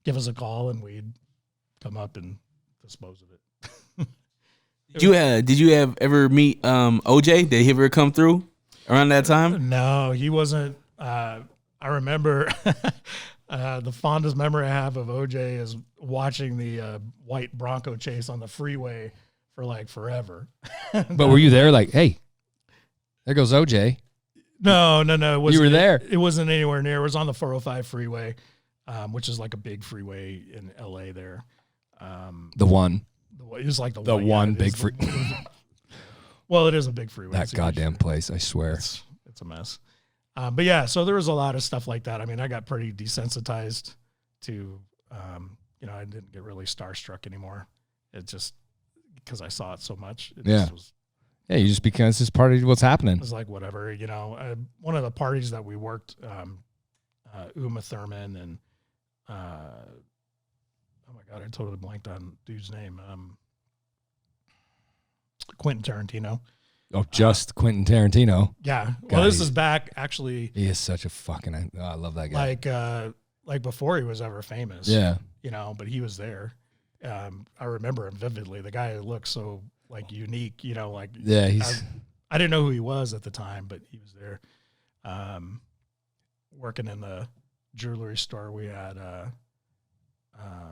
[SPEAKER 3] give us a call and we'd come up and dispose of it.
[SPEAKER 2] Did you ever meet OJ? Did he ever come through around that time?
[SPEAKER 3] No, he wasn't. I remember the fondest memory I have of OJ is watching the white Bronco chase on the freeway for like forever.
[SPEAKER 1] But were you there? Like, hey, there goes OJ.
[SPEAKER 3] No. It wasn't,
[SPEAKER 1] You were there.
[SPEAKER 3] It wasn't anywhere near. It was on the 405 freeway, which is like a big freeway in LA there.
[SPEAKER 1] The one.
[SPEAKER 3] It was like the
[SPEAKER 1] one
[SPEAKER 3] it
[SPEAKER 1] big
[SPEAKER 3] is well, it is a big freeway.
[SPEAKER 1] That
[SPEAKER 3] It's a huge
[SPEAKER 1] goddamn
[SPEAKER 3] freeway.
[SPEAKER 1] place. I swear.
[SPEAKER 3] It's a mess. But yeah, so there was a lot of stuff like that. I mean, I got pretty desensitized to, you know, I didn't get really starstruck anymore. It just, because I saw it so much. It
[SPEAKER 1] Yeah.
[SPEAKER 3] just was,
[SPEAKER 1] Yeah, you just because this is part of what's happening.
[SPEAKER 3] it was like, whatever, you know. One of the parties that we worked, Uma Thurman and, oh my God, I totally blanked on dude's name. Quentin Tarantino.
[SPEAKER 1] Oh, just Quentin Tarantino.
[SPEAKER 3] Yeah.
[SPEAKER 1] God,
[SPEAKER 3] Well, this
[SPEAKER 1] he's-
[SPEAKER 3] is back actually
[SPEAKER 1] He is such a fucking. I love that guy.
[SPEAKER 3] like before he was ever famous.
[SPEAKER 1] Yeah.
[SPEAKER 3] You know, but he was there. I remember him vividly. The guy looked so like unique, you know, like
[SPEAKER 1] Yeah. He's.
[SPEAKER 3] I didn't know who he was at the time, but he was there. Working in the jewelry store, we had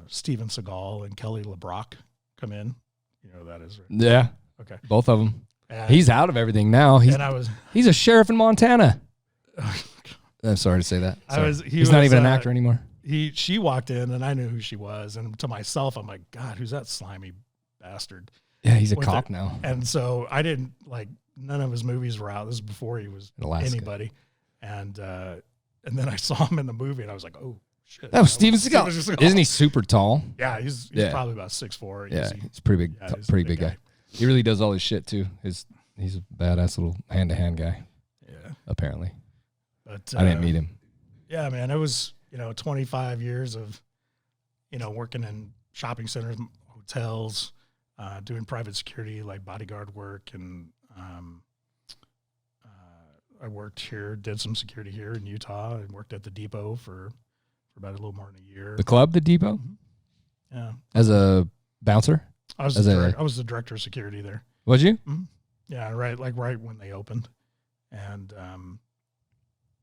[SPEAKER 3] Steven Seagal and Kelly LeBrock come in. You know who that is, right?
[SPEAKER 1] Yeah.
[SPEAKER 3] Okay.
[SPEAKER 1] Both of them.
[SPEAKER 3] And,
[SPEAKER 1] He's out of everything now.
[SPEAKER 3] and I was
[SPEAKER 1] He's a sheriff in Montana. I'm sorry to say that. Sorry. He's not even an actor anymore.
[SPEAKER 3] She walked in and I knew who she was, and to myself I'm like, God, who's that slimy bastard?
[SPEAKER 1] Yeah, he's a
[SPEAKER 3] With
[SPEAKER 1] cop
[SPEAKER 3] it.
[SPEAKER 1] now.
[SPEAKER 3] And so I didn't like, none of his movies were out. This is before he was
[SPEAKER 1] In Alaska.
[SPEAKER 3] anybody. And then I saw him in the movie and I was like, oh shit.
[SPEAKER 1] That was Steven Seagal. Isn't he super tall?
[SPEAKER 3] Yeah, he's
[SPEAKER 1] Yeah.
[SPEAKER 3] probably about 6'4".
[SPEAKER 1] Yeah,
[SPEAKER 3] easy.
[SPEAKER 1] he's a pretty big,
[SPEAKER 3] Yeah, he's a
[SPEAKER 1] pretty
[SPEAKER 3] big
[SPEAKER 1] big guy. He really does all his shit too. He's a badass little hand-to-hand guy.
[SPEAKER 3] Yeah.
[SPEAKER 1] Apparently,
[SPEAKER 3] But
[SPEAKER 1] I didn't meet him.
[SPEAKER 3] Yeah, man, it was 25 years of, working in shopping centers, hotels, doing private security, like bodyguard work. And I worked here, did some security here in Utah, and worked at the depot for about a little more than a year.
[SPEAKER 1] The club, the depot?
[SPEAKER 3] Yeah.
[SPEAKER 1] As a bouncer?
[SPEAKER 3] I was the director of security there.
[SPEAKER 1] Was you?
[SPEAKER 3] Mm-hmm. Yeah, right when they opened. And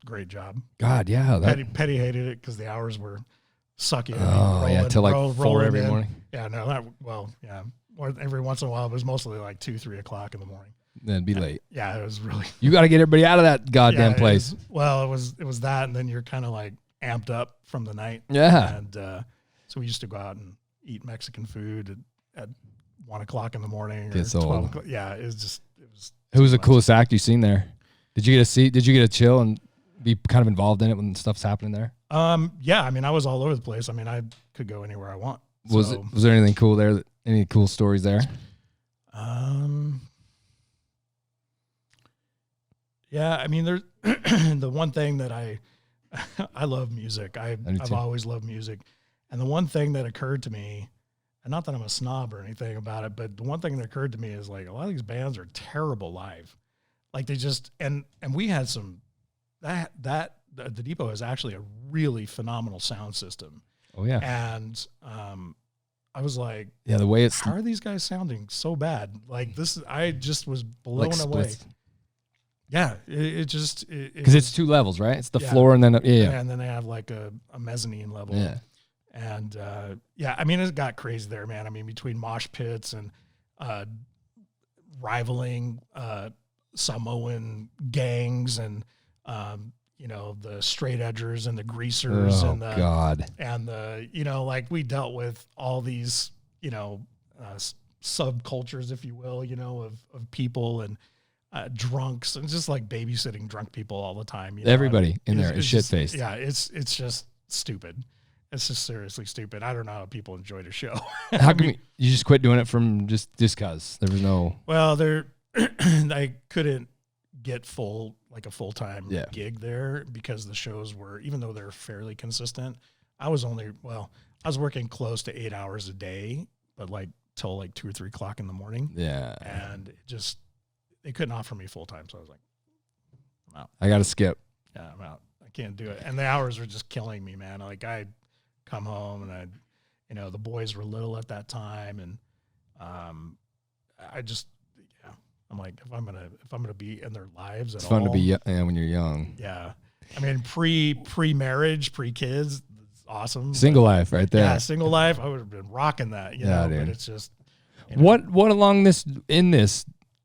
[SPEAKER 3] great job.
[SPEAKER 1] God, yeah.
[SPEAKER 3] Petty hated it because the hours were sucky.
[SPEAKER 1] Till like 4 every morning.
[SPEAKER 3] Yeah, no, yeah. Or every once in a while, it was mostly like 2-3 o'clock in the morning.
[SPEAKER 1] Then be late.
[SPEAKER 3] Yeah, it was really.
[SPEAKER 1] You got to get everybody out of that goddamn place.
[SPEAKER 3] It was that, and then you're kind of like amped up from the night.
[SPEAKER 1] Yeah.
[SPEAKER 3] And so we used to go out and eat Mexican food at 1 o'clock in the morning.
[SPEAKER 1] Gets
[SPEAKER 3] or 12
[SPEAKER 1] old.
[SPEAKER 3] o'clock. Yeah, it was.
[SPEAKER 1] Who was the coolest act you seen there? Did you get a seat? Did you get to chill and be kind of involved in it when stuff's happening there?
[SPEAKER 3] Yeah, I mean, I was all over the place. I mean, I could go anywhere I want.
[SPEAKER 1] Was there anything cool there? Any cool stories there?
[SPEAKER 3] Yeah, I mean, there's the one thing that I love music. I've always loved music. And the one thing that occurred to me, and not that I'm a snob or anything about it, but the one thing that occurred to me is like a lot of these bands are terrible live. Like they just, and we had some, the Depot is actually a really phenomenal sound system.
[SPEAKER 1] Oh yeah.
[SPEAKER 3] And I was like,
[SPEAKER 1] yeah, the way it's,
[SPEAKER 3] how are these guys sounding so bad? Like this, I just was blown away. Yeah, it just because
[SPEAKER 1] it's 2 levels, right? It's the floor and then
[SPEAKER 3] and then they have like a mezzanine level.
[SPEAKER 1] Yeah,
[SPEAKER 3] and I mean it got crazy there, man. I mean between mosh pits and rivaling Samoan gangs and the straight edgers and the greasers and the like we dealt with all these subcultures, if you will, of people and. Drunks and just like babysitting drunk people all the time.
[SPEAKER 1] Everybody in there is shit-faced.
[SPEAKER 3] Yeah, it's just stupid. It's just seriously stupid. I don't know how people enjoyed a show.
[SPEAKER 1] How come you just quit doing it from just because there was no?
[SPEAKER 3] Well, I couldn't get a full-time gig there because the shows were, even though they're fairly consistent, I was working close to 8 hours a day, but like till like 2 or 3 o'clock in the morning.
[SPEAKER 1] Yeah,
[SPEAKER 3] and they couldn't offer me full time, so I was like, I'm out.
[SPEAKER 1] I got to skip.
[SPEAKER 3] Yeah, I'm out. I can't do it. And the hours were just killing me, man. Like I'd come home and the boys were little at that time, and I'm like, if I'm gonna be in their lives at all,
[SPEAKER 1] it's fun to be when you're young.
[SPEAKER 3] Yeah, I mean pre-marriage, pre-kids, it's awesome.
[SPEAKER 1] Single life, right there.
[SPEAKER 3] Yeah, single life. I would have been rocking that. Dude. But it's just
[SPEAKER 1] what along this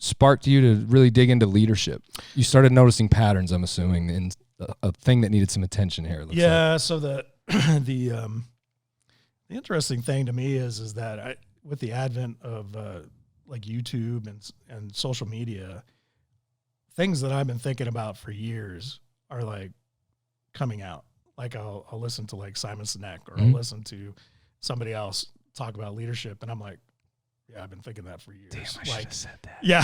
[SPEAKER 1] sparked you to really dig into leadership? You started noticing patterns, I'm assuming, in a thing that needed some attention here.
[SPEAKER 3] So the interesting thing to me is that with the advent of like YouTube and social media, things that I've been thinking about for years are like coming out. Like I'll listen to like Simon Sinek or I'll listen to somebody else talk about leadership, and I'm like, yeah, I've been thinking that for years.
[SPEAKER 1] Damn, I should have said that.
[SPEAKER 3] Yeah,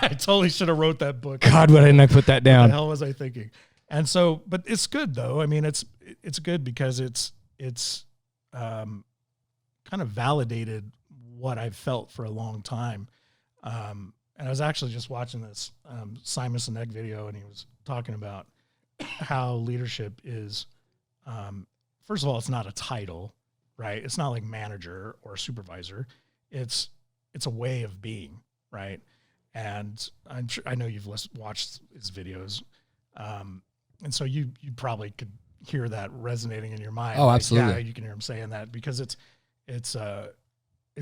[SPEAKER 3] I totally should have wrote that book.
[SPEAKER 1] God, why didn't I put that down?
[SPEAKER 3] What the hell was I thinking? And so, but it's good though. I mean, it's good because it's kind of validated what I've felt for a long time. And I was actually just watching this Simon Sinek video, and he was talking about how leadership is, first of all, it's not a title, right? It's not like manager or supervisor. It's a way of being, right? And I know you've watched his videos, and so you probably could hear that resonating in your mind.
[SPEAKER 1] Oh, absolutely.
[SPEAKER 3] Yeah, you can hear him saying that because it's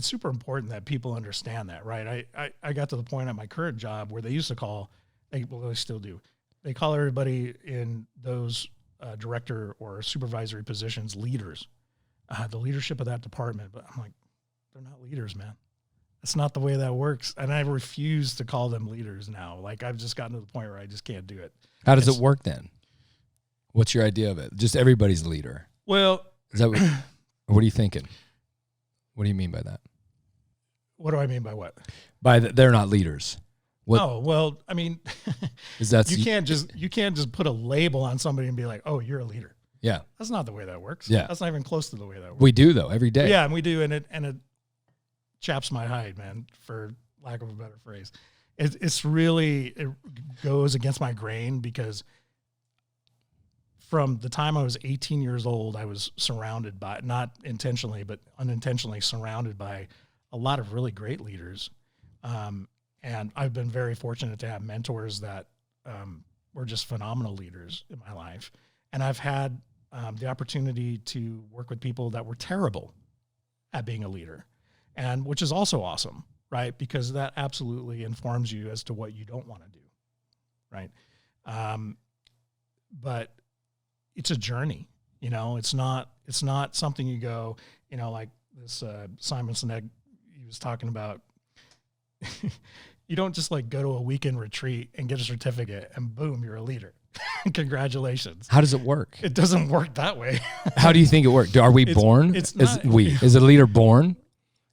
[SPEAKER 3] super important that people understand that, right? I got to the point at my current job where they used to they still do. They call everybody in those director or supervisory positions leaders, the leadership of that department. But I'm like, they're not leaders, man. That's not the way that works. And I refuse to call them leaders now. Like I've just gotten to the point where I just can't do it.
[SPEAKER 1] How does it work then? What's your idea of it? Just everybody's leader.
[SPEAKER 3] Well,
[SPEAKER 1] is that what are you thinking? What do you mean by that?
[SPEAKER 3] What do I mean by what?
[SPEAKER 1] They're not leaders. What?
[SPEAKER 3] Oh, well, I mean,
[SPEAKER 1] is that
[SPEAKER 3] you can't just put a label on somebody and be like, oh, you're a leader.
[SPEAKER 1] Yeah.
[SPEAKER 3] That's not the way that works.
[SPEAKER 1] Yeah.
[SPEAKER 3] That's not even close to the way that works.
[SPEAKER 1] We do though every day.
[SPEAKER 3] Yeah, and we do, and it chaps my hide, man, for lack of a better phrase. It's really, it goes against my grain because from the time I was 18 years old, I was surrounded by, not intentionally, but unintentionally surrounded by a lot of really great leaders. And I've been very fortunate to have mentors that were just phenomenal leaders in my life. And I've had the opportunity to work with people that were terrible at being a leader, and which is also awesome, right? Because that absolutely informs you as to what you don't want to do, right? But it's a journey, you know. It's not something you go, you know, like this Simon Sinek, he was talking about. You don't just like go to a weekend retreat and get a certificate and boom, you're a leader. Congratulations.
[SPEAKER 1] How does it work?
[SPEAKER 3] It doesn't work that way.
[SPEAKER 1] How do you think it works? Are we born?
[SPEAKER 3] It's not.
[SPEAKER 1] Is a leader born?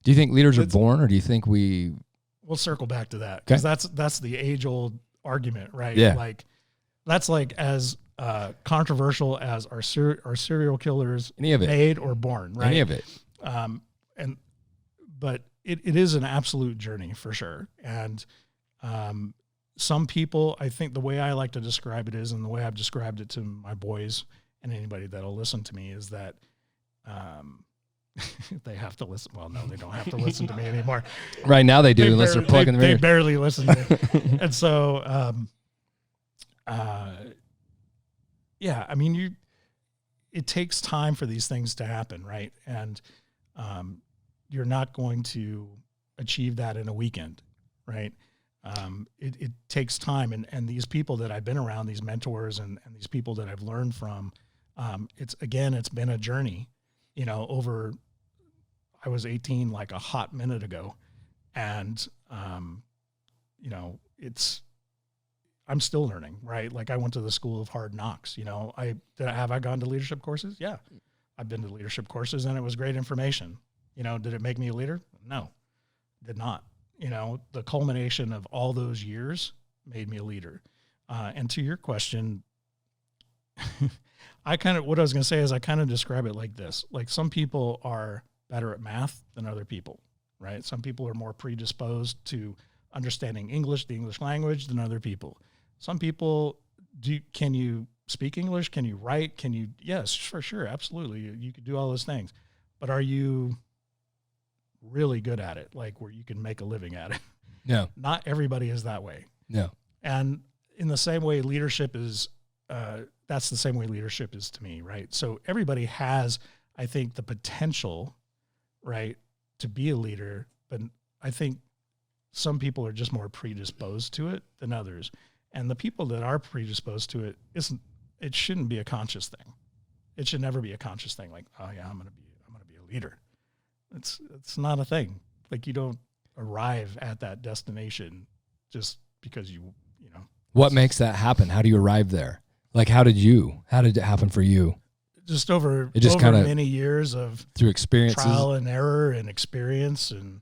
[SPEAKER 1] Do you think leaders are born, or do you think we?
[SPEAKER 3] We'll circle back to that because that's the age old argument, right?
[SPEAKER 1] Yeah.
[SPEAKER 3] Like that's like as controversial as are serial killers
[SPEAKER 1] Any of it.
[SPEAKER 3] made or born, right?
[SPEAKER 1] Any of it.
[SPEAKER 3] But it is an absolute journey for sure. And some people, I think the way I like to describe it is, and the way I've described it to my boys and anybody that'll listen to me is that they have to listen. Well, no, they don't have to listen to me anymore.
[SPEAKER 1] Right now they do, unless they're plugging the
[SPEAKER 3] They
[SPEAKER 1] radio.
[SPEAKER 3] barely listen to me. And so, yeah, I mean, it takes time for these things to happen, right? And you're not going to achieve that in a weekend, right? It takes time. And these people that I've been around, these mentors and these people that I've learned from, it's been a journey, you know, I was 18 like a hot minute ago. And, you know, I'm still learning, right? Like I went to the School of Hard Knocks, you know, have I gone to leadership courses? Yeah. I've been to leadership courses and it was great information. You know, did it make me a leader? No, did not. You know, the culmination of all those years made me a leader. And to your question, what I was going to say is I kind of describe it like this. Like some people are better at math than other people, right? Some people are more predisposed to understanding English, the English language, than other people. Some people can you speak English? Can you write? Yes, for sure. Absolutely. You could do all those things, but are you really good at it? Like where you can make a living at it?
[SPEAKER 1] No,
[SPEAKER 3] Not everybody is that way.
[SPEAKER 1] no.
[SPEAKER 3] And in the same way, leadership is, that's the same way leadership is to me, right? So everybody has, I think, the potential, right, to be a leader, but I think some people are just more predisposed to it than others. And the people that are predisposed to it it shouldn't be a conscious thing. It should never be a conscious thing. Like, oh yeah, I'm going to be a leader. It's not a thing. Like you don't arrive at that destination just because you know.
[SPEAKER 1] What makes that happen? How do you arrive there? Like, how did it happen for you?
[SPEAKER 3] Just over
[SPEAKER 1] kinda
[SPEAKER 3] many years of
[SPEAKER 1] Through experiences?
[SPEAKER 3] trial and error and experience. And,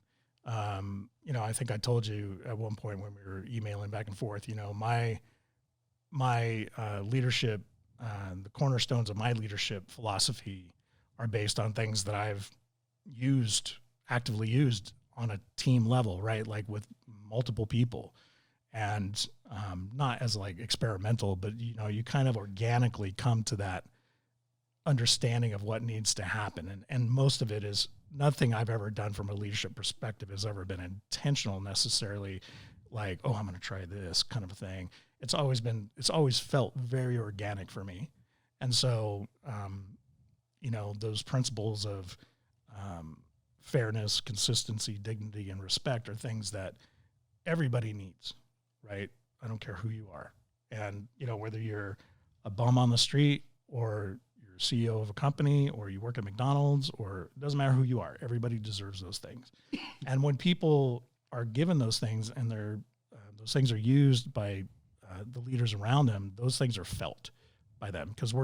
[SPEAKER 3] you know, I think I told you at one point when we were emailing back and forth, you know, my leadership, the cornerstones of my leadership philosophy are based on things that I've actively used on a team level, right? Like with multiple people, and not as like experimental, but you know, you kind of organically come to that understanding of what needs to happen. And most of it is nothing I've ever done from a leadership perspective has ever been intentional necessarily, like, oh, I'm going to try this kind of a thing. It's always felt very organic for me. And so, you know, those principles of fairness, consistency, dignity, and respect are things that everybody needs, right? I don't care who you are. And, you know, whether you're a bum on the street or you're CEO of a company or you work at McDonald's, or it doesn't matter who you are, everybody deserves those things. And when people are given those things and those things are used by the leaders around them, those things are felt by them, because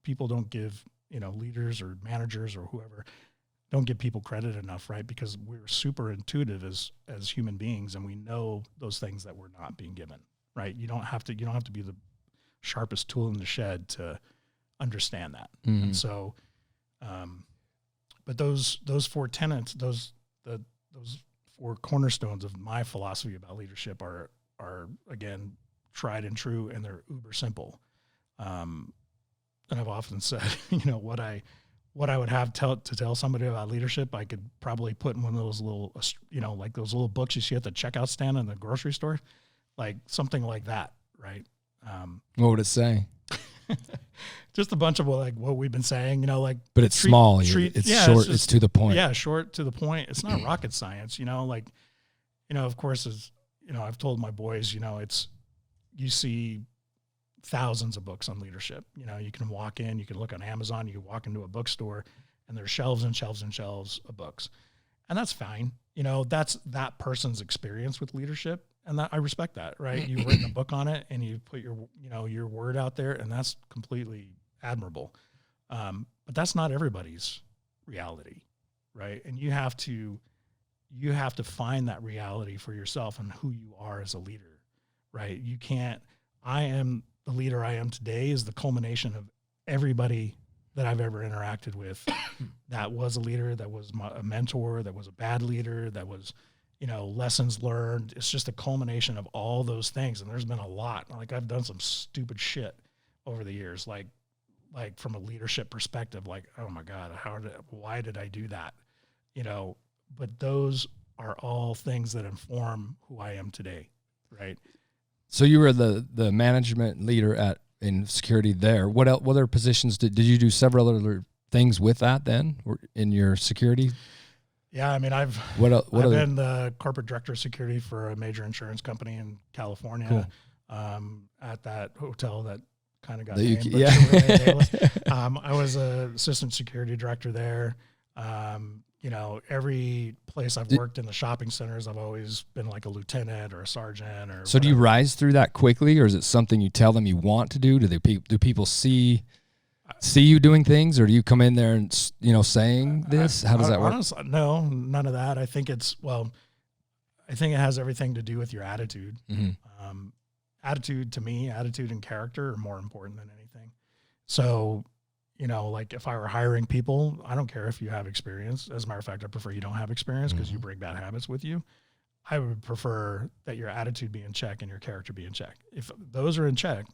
[SPEAKER 3] people don't give, you know, leaders or managers or whoever don't give people credit enough, right? Because we're super intuitive as human beings, and we know those things that we're not being given, right? You don't have to be the sharpest tool in the shed to understand that.
[SPEAKER 1] Mhm.
[SPEAKER 3] And so, but those 4 tenets, those 4 cornerstones of my philosophy about leadership are again tried and true, and they're uber simple. And I've often said, what I would have to tell somebody about leadership, I could probably put in one of those little, like those little books you see at the checkout stand in the grocery store, like something like that, right?
[SPEAKER 1] What would it say?
[SPEAKER 3] Just a bunch of what we've been saying,
[SPEAKER 1] But it's small. It's
[SPEAKER 3] yeah,
[SPEAKER 1] short.
[SPEAKER 3] it's
[SPEAKER 1] It's to the point.
[SPEAKER 3] Yeah, short to the point. It's not rocket science, of course, as I've told my boys, you see thousands of books on leadership. You can walk in, you can look on Amazon, you can walk into a bookstore, and there's shelves and shelves and shelves of books. And that's fine. That's that person's experience with leadership. And that I respect that, right? You've written a book on it and you put your word out there, and that's completely admirable. But that's not everybody's reality, right? And you have to find that reality for yourself and who you are as a leader, right? You can't, I am the leader I am today is the culmination of everybody that I've ever interacted with that was a leader, that was a mentor, that was a bad leader, that was, lessons learned. It's just a culmination of all those things. And there's been a lot. Like I've done some stupid shit over the years, like from a leadership perspective, like, oh my God, why did I do that? But those are all things that inform who I am today. Right.
[SPEAKER 1] So you were the management leader in security there. What other positions did you do several other things with that then in your security?
[SPEAKER 3] Yeah, I mean, I've been the corporate director of security for a major insurance company in California. Cool. At that hotel that kind of got named, but I was an assistant security director there. Every place I've worked in the shopping centers, I've always been like a lieutenant or a sergeant or.
[SPEAKER 1] So whatever. Do you rise through that quickly, or is it something you tell them you want to do? Do people see you doing things, or do you come in there and saying this? How does that work?
[SPEAKER 3] Honestly, no, none of that. I think it has everything to do with your attitude. Mm-hmm. Attitude to me, attitude and character are more important than anything. So, like if I were hiring people, I don't care if you have experience. As a matter of fact, I prefer you don't have experience because you bring bad habits with you. I would prefer that your attitude be in check and your character be in check. If those are in check,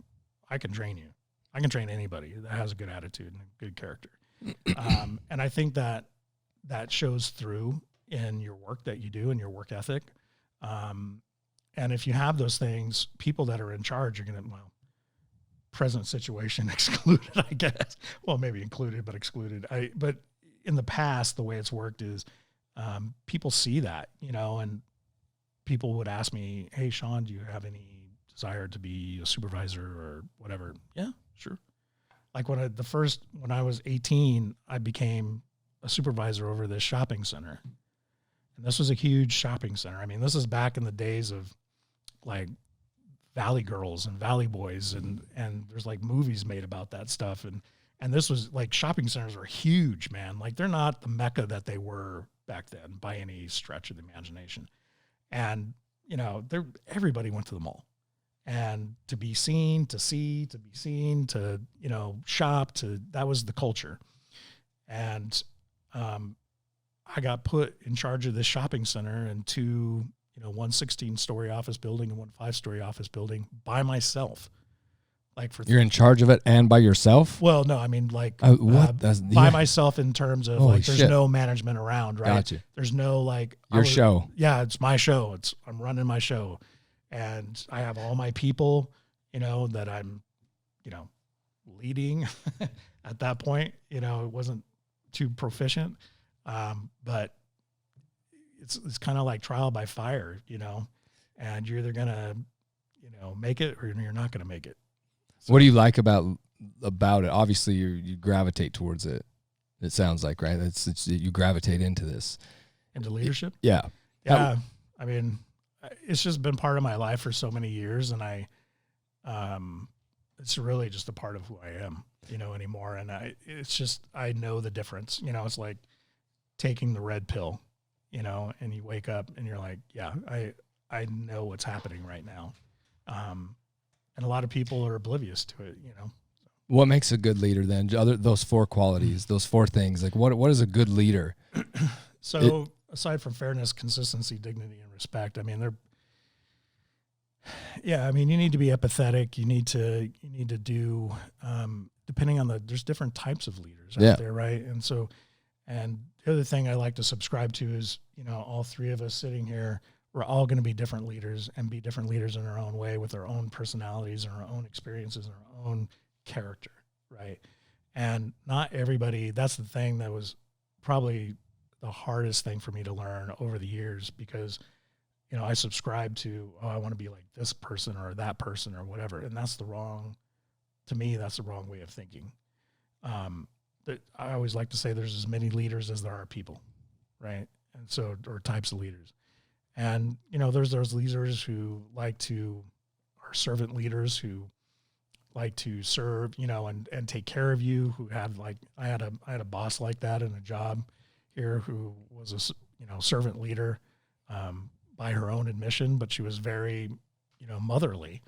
[SPEAKER 3] I can train you. I can train anybody that has a good attitude and a good character. And I think that shows through in your work that you do and your work ethic. And if you have those things, people that are in charge are going to, present situation excluded, I guess. Well, maybe included, but excluded. But in the past, the way it's worked is people see that, and people would ask me, hey, Sean, do you have any desire to be a supervisor or whatever? Yeah, sure. Like when I was 18, I became a supervisor over this shopping center. And this was a huge shopping center. I mean, this is back in the days of like Valley Girls and Valley Boys and there's like movies made about that stuff. And this was like shopping centers were huge, man. Like they're not the Mecca that they were back then by any stretch of the imagination. And, everybody went to the mall. And to be seen, to see, to be seen, to, shop, that was the culture. And I got put in charge of this shopping center and two, one 16-story office building and one 5-story office building by myself. Like
[SPEAKER 1] you're in charge of it and by yourself?
[SPEAKER 3] Well, no, I mean like by myself in terms of like there's no management around, right?
[SPEAKER 1] Gotcha.
[SPEAKER 3] There's no like
[SPEAKER 1] your show.
[SPEAKER 3] Yeah, it's my show. I'm running my show. And I have all my people, that I'm, leading at that point. It wasn't too proficient, but it's kind of like trial by fire, and you're either gonna, make it or you're not gonna make it. So,
[SPEAKER 1] what do you like about it? Obviously, you gravitate towards it. It sounds like, right? It's you gravitate into this,
[SPEAKER 3] into leadership.
[SPEAKER 1] Yeah.
[SPEAKER 3] I mean, it's just been part of my life for so many years, and it's really just a part of who I am, anymore. And I know the difference. It's like taking the red pill, and you wake up and you're like, yeah, I know what's happening right now. And a lot of people are oblivious to it,
[SPEAKER 1] what makes a good leader then? Those 4 qualities, those 4 things. Like what is a good leader?
[SPEAKER 3] So aside from fairness, consistency, dignity, and respect, I mean, you need to be empathetic. You need to do, depending on there's different types of leaders out there, right? And so, and the other thing I like to subscribe to is, all 3 of us sitting here, we're all going to be different leaders and be different leaders in our own way with our own personalities and our own experiences and our own character, right? And not everybody, that's the thing that was probably the hardest thing for me to learn over the years, because I subscribe to, I want to be like this person or that person or whatever, and that's the wrong way of thinking. I always like to say there's as many leaders as there are people, right? And so, or types of leaders. And there's those leaders who are servant leaders who like to serve, and take care of you, who have I had a boss like that in a job here who was a servant leader by her own admission, but she was very motherly,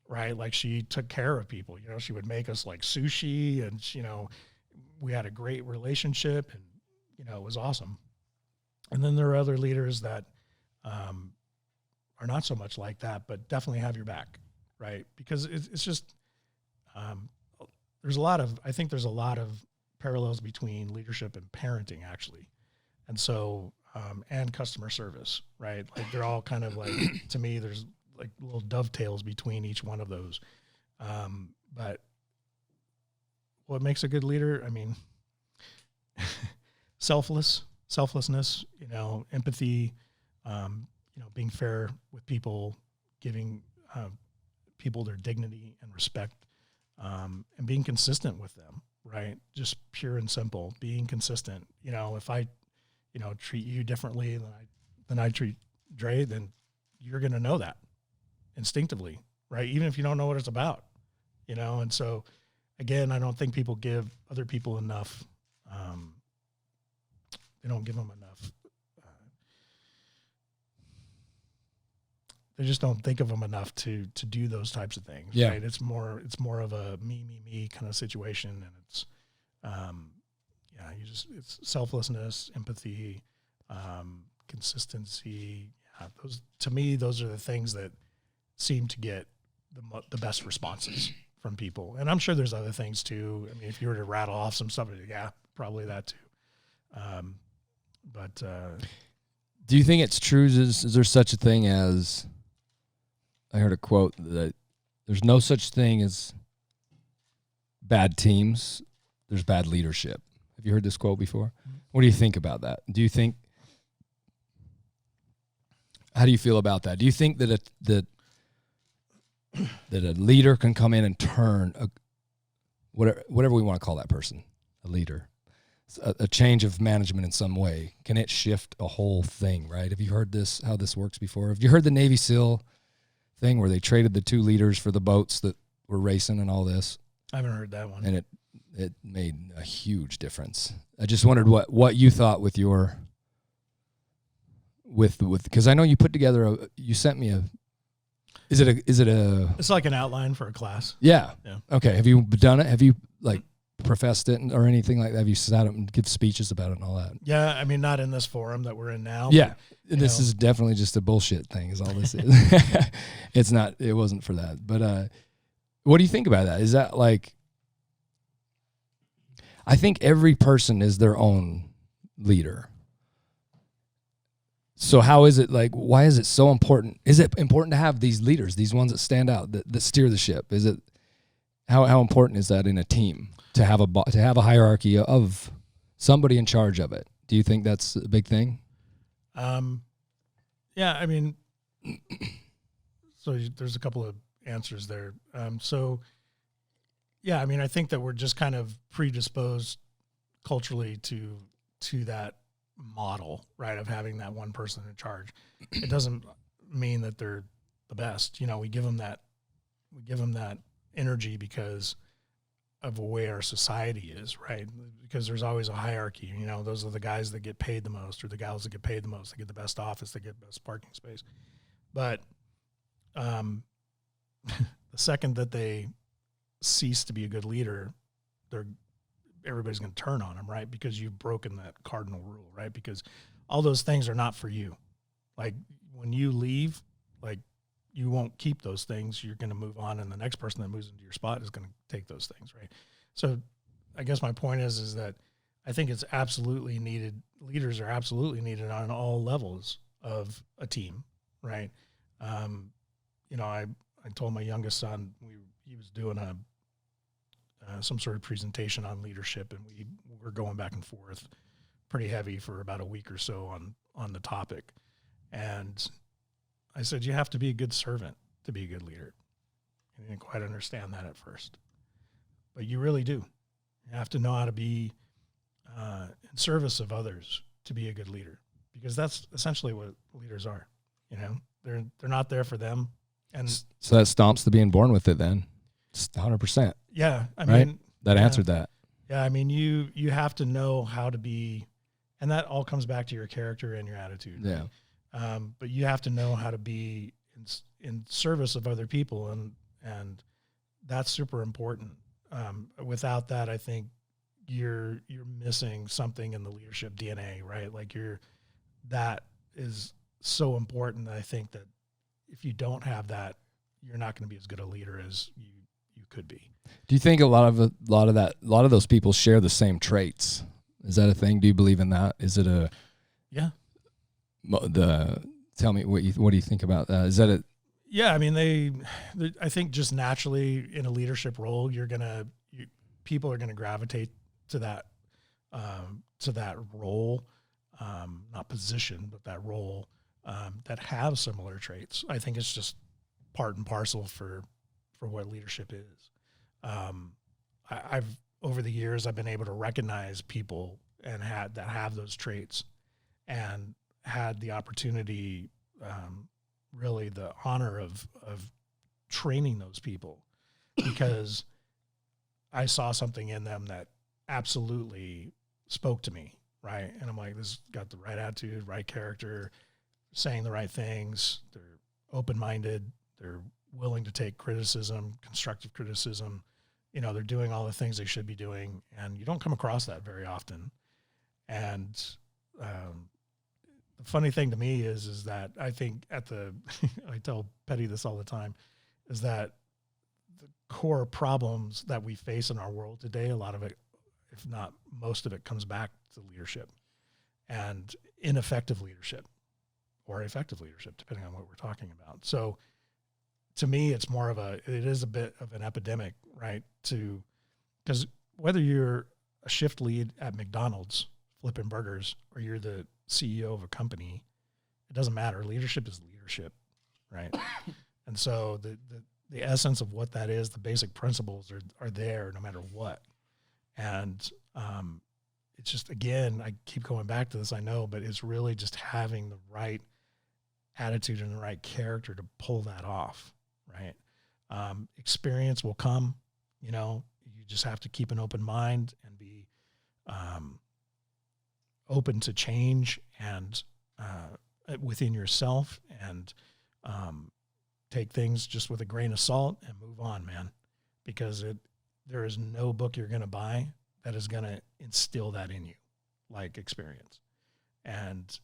[SPEAKER 3] right? Like she took care of people. She would make us like sushi, and we had a great relationship, and it was awesome. And then there are other leaders that are not so much like that, but definitely have your back, right? Because it's just there's a lot of parallels between leadership and parenting, actually. And so, and customer service, right? Like they're all kind of like, to me, there's like little dovetails between each one of those. But what makes a good leader? I mean, selflessness, empathy, being fair with people, giving people their dignity and respect, and being consistent with them, right? Just pure and simple, being consistent. If I, treat you differently than I treat Dre, then you're going to know that instinctively, right? Even if you don't know what it's about, and so again, I don't think people give other people enough. They don't give them enough. They just don't think of them enough to do those types of things.
[SPEAKER 1] Yeah.
[SPEAKER 3] Right? It's more of a me kind of situation, and it's, it's selflessness, empathy, consistency. Yeah, those are the things that seem to get the best responses from people. And I'm sure there's other things too. I mean, if you were to rattle off some stuff, yeah, probably that too. But
[SPEAKER 1] do you think it's true? Is there such a thing as, I heard a quote that there's no such thing as bad teams, there's bad leadership. Have you heard this quote before? Mm-hmm. What do you think about that? How do you feel about that? Do you think that that a leader can come in and turn whatever we want to call that person, a leader, a change of management in some way? Can it shift a whole thing, right? Have you heard how this works before? Have you heard the Navy SEAL thing where they traded the 2 leaders for the boats that were racing and all this?
[SPEAKER 3] I haven't heard that one.
[SPEAKER 1] And it made a huge difference. I just wondered what you thought with because I know you put together you sent me is it a
[SPEAKER 3] it's like an outline for a class.
[SPEAKER 1] Yeah.
[SPEAKER 3] Yeah.
[SPEAKER 1] Okay. Have you done it? Have you professed it or anything like that? Have you sat up and give speeches about it and all that?
[SPEAKER 3] Yeah. I mean, not in this forum that we're in now.
[SPEAKER 1] Yeah. This is definitely just a bullshit thing is all this is. It wasn't for that. But what do you think about that? Is that I think every person is their own leader. So how is it why is it so important? Is it important to have these leaders, these ones that stand out, that steer the ship? Is it, how important is that in a team to have a hierarchy of somebody in charge of it? Do you think that's a big thing?
[SPEAKER 3] Yeah, I mean, so there's a couple of answers there. Yeah, I mean, I think that we're just kind of predisposed culturally to that model, right, of having that one person in charge. It doesn't mean that they're the best. We give them that energy because of the way our society is, right? Because there's always a hierarchy. Those are the guys that get paid the most, or the gals that get paid the most. They get the best office, they get the best parking space. But the second that they cease to be a good leader, everybody's going to turn on them, right? Because you've broken that cardinal rule, right? Because all those things are not for you. Like when you leave, like you won't keep those things. You're going to move on, and the next person that moves into your spot is going to take those things, right? So I guess my point is that I think it's absolutely needed. Leaders are absolutely needed on all levels of a team, right? You know, I told my youngest son, he was doing some sort of presentation on leadership, and we were going back and forth pretty heavy for about a week or so on the topic. And I said, you have to be a good servant to be a good leader. He didn't quite understand that at first, but you really do. You have to know how to be in service of others to be a good leader, because that's essentially what leaders are. You know, they're not there for them. And
[SPEAKER 1] so that stomps the being born with it then. It's 100%.
[SPEAKER 3] Yeah. I
[SPEAKER 1] right?
[SPEAKER 3] mean,
[SPEAKER 1] that answered that.
[SPEAKER 3] Yeah. I mean, you have to know how to be, and that all comes back to your character and your attitude.
[SPEAKER 1] Yeah.
[SPEAKER 3] But you have to know how to be in service of other people. And that's super important. Without that, I think you're missing something in the leadership DNA, right? Like that is so important. I think that if you don't have that, you're not going to be as good a leader as you could be.
[SPEAKER 1] Do you think a lot of those people share the same traits? Is that a thing? Do you believe in that? Is it a,
[SPEAKER 3] yeah,
[SPEAKER 1] tell me what do you think about that? Is that a,
[SPEAKER 3] yeah, I mean, I think just naturally in a leadership role, people are going to gravitate to that role, not position, but that role, that have similar traits. I think it's just part and parcel for what leadership is. I've over the years, I've been able to recognize people that have those traits, and had the opportunity, really the honor of training those people, because I saw something in them that absolutely spoke to me, right? And I'm like, this got the right attitude, right character, saying the right things. They're open-minded. They're willing to take criticism, constructive criticism. You know, they're doing all the things they should be doing, and you don't come across that very often. And the funny thing to me is that I think I tell Petty this all the time, is that the core problems that we face in our world today, a lot of it, if not most of it, comes back to leadership and ineffective leadership or effective leadership, depending on what we're talking about. So to me, it is a bit of an epidemic, right? Because whether you're a shift lead at McDonald's flipping burgers, or you're the CEO of a company, it doesn't matter. Leadership is leadership, right? And so the essence of what that is, the basic principles are there no matter what. And it's just, again, I keep going back to this, I know, but it's really just having the right attitude and the right character to pull that off, right? Experience will come, you know, you just have to keep an open mind and be open to change and within yourself, and take things just with a grain of salt and move on, man, because there is no book you're going to buy that is going to instill that in you, like experience. And,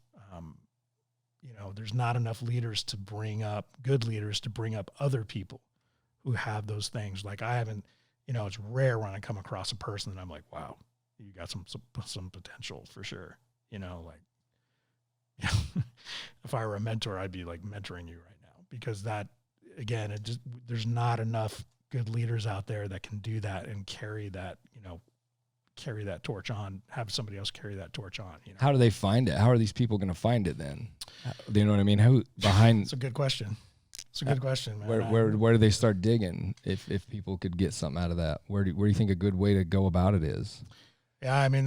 [SPEAKER 3] you know, there's not enough good leaders to bring up other people who have those things. Like it's rare when I come across a person that I'm like, wow, you got some potential for sure. You know, like, if I were a mentor, I'd be like mentoring you right now, because that, again, there's not enough good leaders out there that can do that and carry that torch on, have somebody else carry that torch on. You know?
[SPEAKER 1] How do they find it? How are these people going to find it then? Do you know what I mean? Who behind?
[SPEAKER 3] It's a good question. It's a good question, man.
[SPEAKER 1] Where do they start digging? If people could get something out of that, where do you think a good way to go about it is?
[SPEAKER 3] Yeah, I mean,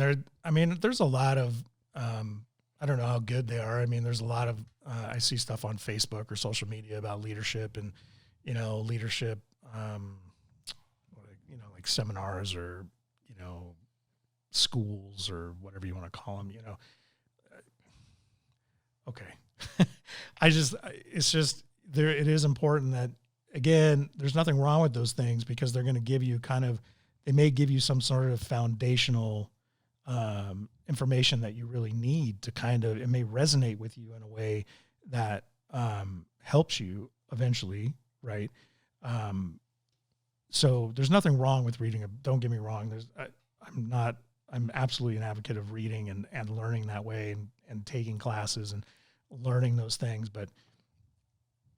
[SPEAKER 3] there's a lot of, I don't know how good they are. I mean, there's a lot of, I see stuff on Facebook or social media about leadership and, you know, leadership, like seminars or, you know, schools or whatever you want to call them, you know. Okay. It's just there, it is important that again, there's nothing wrong with those things because they're going to give you they may give you some sort of foundational information that you really need to it may resonate with you in a way that helps you eventually, right? So there's nothing wrong with reading. Don't get me wrong. I'm absolutely an advocate of reading and learning that way and taking classes and learning those things. But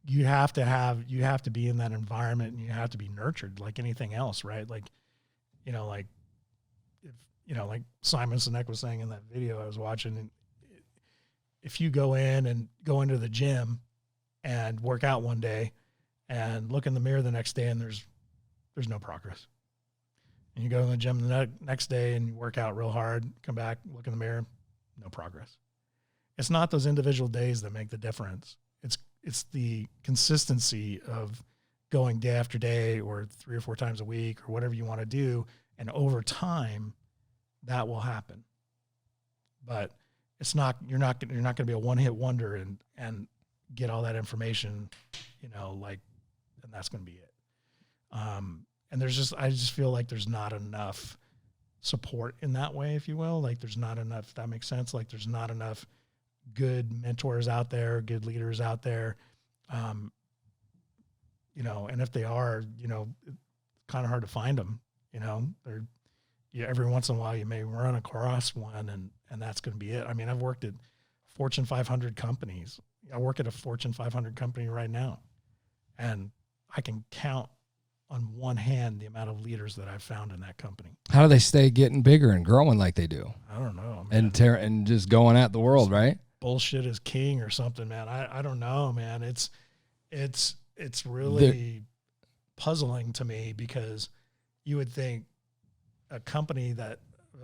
[SPEAKER 3] you have to be in that environment and you have to be nurtured like anything else, right? Like Simon Sinek was saying in that video I was watching, and if you go into the gym and work out one day and look in the mirror the next day and there's no progress. And you go to the gym the next day and you work out real hard, come back, look in the mirror, no progress. It's not those individual days that make the difference. It's the consistency of going day after day or 3 or 4 times a week or whatever you want to do. And over time, that will happen. But you're not going to be a one-hit wonder and get all that information, and that's going to be it. And I just feel like there's not enough support in that way, if you will. Like there's not enough, if that makes sense. Like there's not enough good mentors out there, good leaders out there. And if they are, it's kind of hard to find them, every once in a while you may run across one and that's going to be it. I mean, I've worked at Fortune 500 companies. I work at a Fortune 500 company right now, and I can count on one hand the amount of leaders that I've found in that company.
[SPEAKER 1] How do they stay getting bigger and growing like they do?
[SPEAKER 3] I don't know, man.
[SPEAKER 1] And just going at the world, right?
[SPEAKER 3] Bullshit is king or something, man. I don't know, man. It's really puzzling to me because you would think a company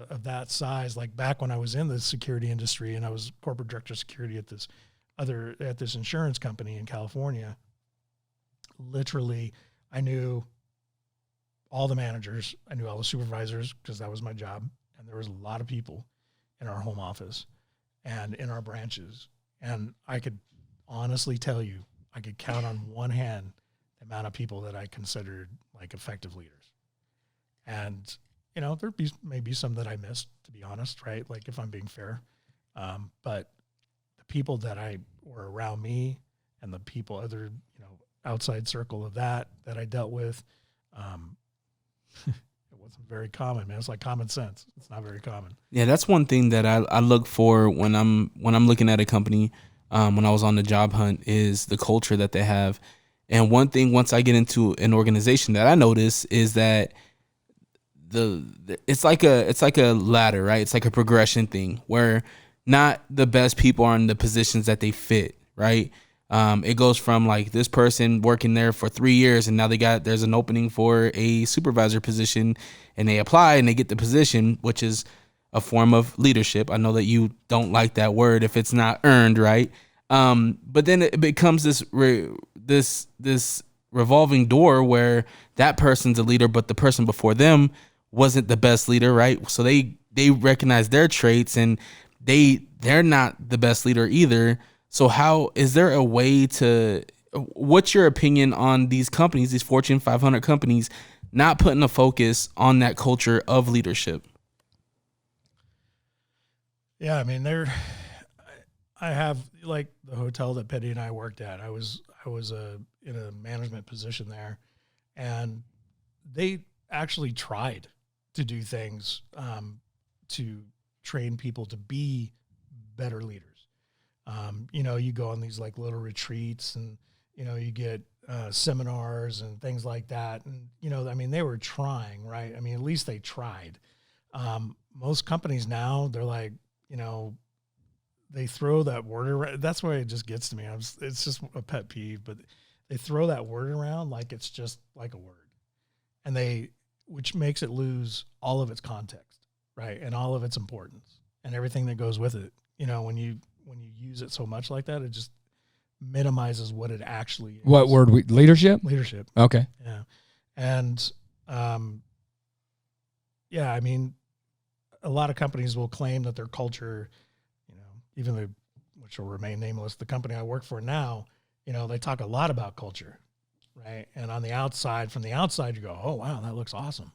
[SPEAKER 3] of that size, like back when I was in the security industry and I was corporate director of security at this insurance company in California, literally I knew all the managers, I knew all the supervisors because that was my job. And there was a lot of people in our home office and in our branches. And I could honestly tell you, I could count on one hand the amount of people that I considered like effective leaders. And, there may be some that I missed, to be honest, right? Like if I'm being fair. But the people that were around me and the people outside circle of that I dealt with, it wasn't very common, man. It's like common sense. It's not very common.
[SPEAKER 2] Yeah, that's one thing that I look for when I'm looking at a company. When I was on the job hunt, is the culture that they have. And one thing, once I get into an organization that I notice is that it's like a ladder, right? It's like a progression thing where not the best people are in the positions that they fit, right? It goes from like this person working there for 3 years and now there's an opening for a supervisor position and they apply and they get the position, which is a form of leadership. I know that you don't like that word if it's not earned, right? But then it becomes this revolving door where that person's a leader, but the person before them wasn't the best leader, right? So they recognize their traits and they're not the best leader either. So how is there a way what's your opinion on these companies, these Fortune 500 companies, not putting a focus on that culture of leadership?
[SPEAKER 3] Yeah, I mean, I have like the hotel that Petty and I worked at. I was in a management position there, and they actually tried to do things to train people to be better leaders. You go on these like little retreats and, you get seminars and things like that. And, they were trying, right? I mean, at least they tried. Most companies now, they're like, they throw that word around. That's why it just gets to me. It's just a pet peeve, but they throw that word around like it's just like a word. And which makes it lose all of its context, right? And all of its importance and everything that goes with it. When you use it so much like that, it just minimizes what it actually is.
[SPEAKER 1] What word? Leadership?
[SPEAKER 3] Leadership.
[SPEAKER 1] Okay.
[SPEAKER 3] Yeah. And, I mean, a lot of companies will claim that their culture, which will remain nameless, the company I work for now, they talk a lot about culture, right? And on the outside, from the outside, you go, oh, wow, that looks awesome.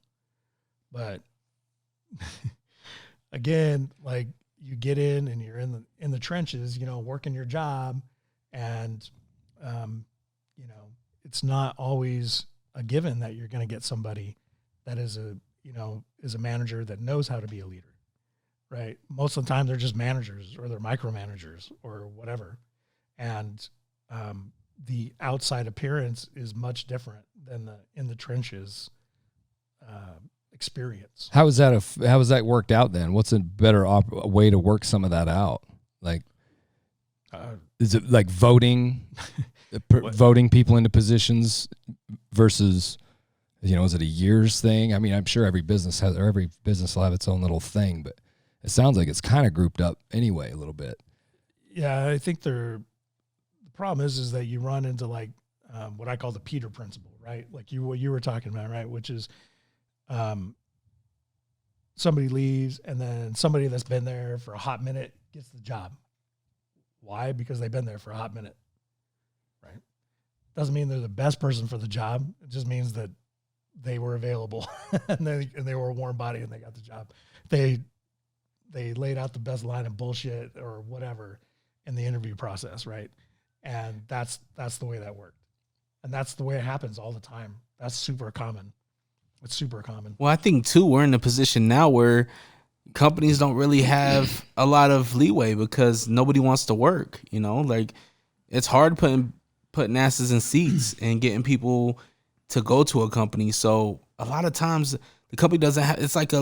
[SPEAKER 3] But again, like you get in and you're in the trenches, you know, working your job, and, you know, it's not always a given that you're going to get somebody that is a manager that knows how to be a leader, right? Most of the time they're just managers or they're micromanagers or whatever. And the outside appearance is much different than the in the trenches experience.
[SPEAKER 1] How is that worked out then? What's a better way to work some of that out? Like, is it like voting, voting people into positions versus, you know, is it a years thing? I mean, I'm sure every business will have its own little thing, but it sounds like it's kind of grouped up anyway a little bit.
[SPEAKER 3] Yeah, I think the problem is that you run into like what I call the Peter principle, right? Like what you were talking about, right? Which is somebody leaves and then somebody that's been there for a hot minute gets the job. Why? Because they've been there for a hot minute, right? Doesn't mean they're the best person for the job. It just means that they were available and they were a warm body and they got the job. They laid out the best line of bullshit or whatever in the interview process, right? And that's the way that worked. And that's the way it happens all the time. That's super common. It's super common.
[SPEAKER 2] Well, I think too, we're in a position now where companies don't really have a lot of leeway because nobody wants to work, you know, like it's hard putting asses in seats and getting people to go to a company. So a lot of times the company doesn't have, it's like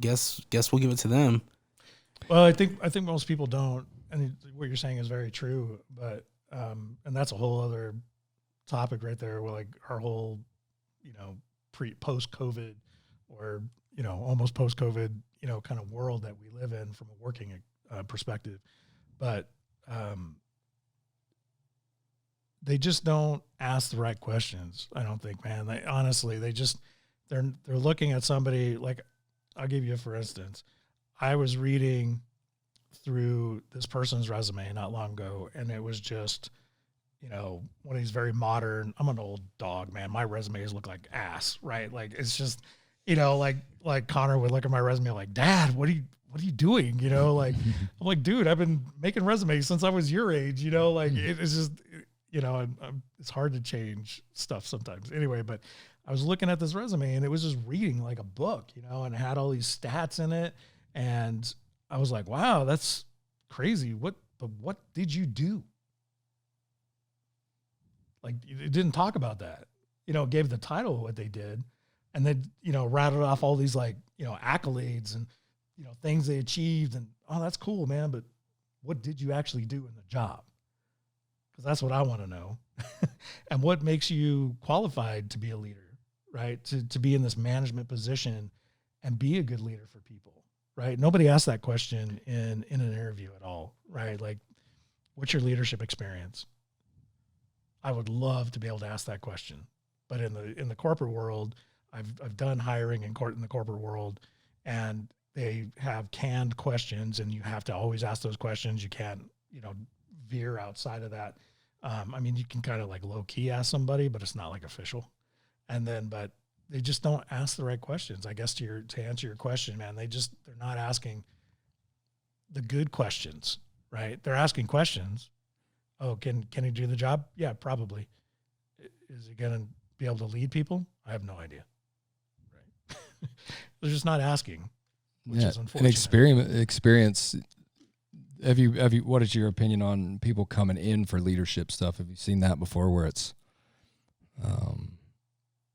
[SPEAKER 2] guess we'll give it to them.
[SPEAKER 3] Well, I think most people don't. And what you're saying is very true, but, and that's a whole other topic right there where like our whole, you know, post COVID or, you know, almost post COVID, you know, kind of world that we live in from a working perspective. But, they just don't ask the right questions. I don't think, man. They're looking at somebody like, I'll give you for instance, I was reading through this person's resume not long ago, and it was just, you know, one of these very modern, I'm an old dog, man. My resumes look like ass, right? Like, it's just, you know, like Connor would look at my resume like, Dad, what are you doing? You know, like, I'm like, dude, I've been making resumes since I was your age, you know, like it's just, you know, it's hard to change stuff sometimes. Anyway, but I was looking at this resume and it was just reading like a book, you know, and it had all these stats in it. And I was like, wow, that's crazy. But what did you do? Like, it didn't talk about that. You know, it gave the title of what they did. And then, you know, rattled off all these like, you know, accolades and, you know, things they achieved. And, oh, that's cool, man. But what did you actually do in the job? Because that's what I want to know. And what makes you qualified to be a leader, right? To be in this management position and be a good leader for people, right? Nobody asks that question in an interview at all, right? Like, what's your leadership experience? I would love to be able to ask that question. But in the corporate world, I've done hiring in the corporate world, and they have canned questions, and you have to always ask those questions. You can't, you know, veer outside of that. I mean, you can kind of like low key ask somebody, but it's not like official. But they just don't ask the right questions. I guess to answer your question, man, they're not asking the good questions, right? They're asking questions. Oh, can he do the job? Yeah, probably. Is he going to be able to lead people? I have no idea. Right. They're just not asking, which is unfortunate.
[SPEAKER 1] An experience. Have you, what is your opinion on people coming in for leadership stuff? Have you seen that before where it's,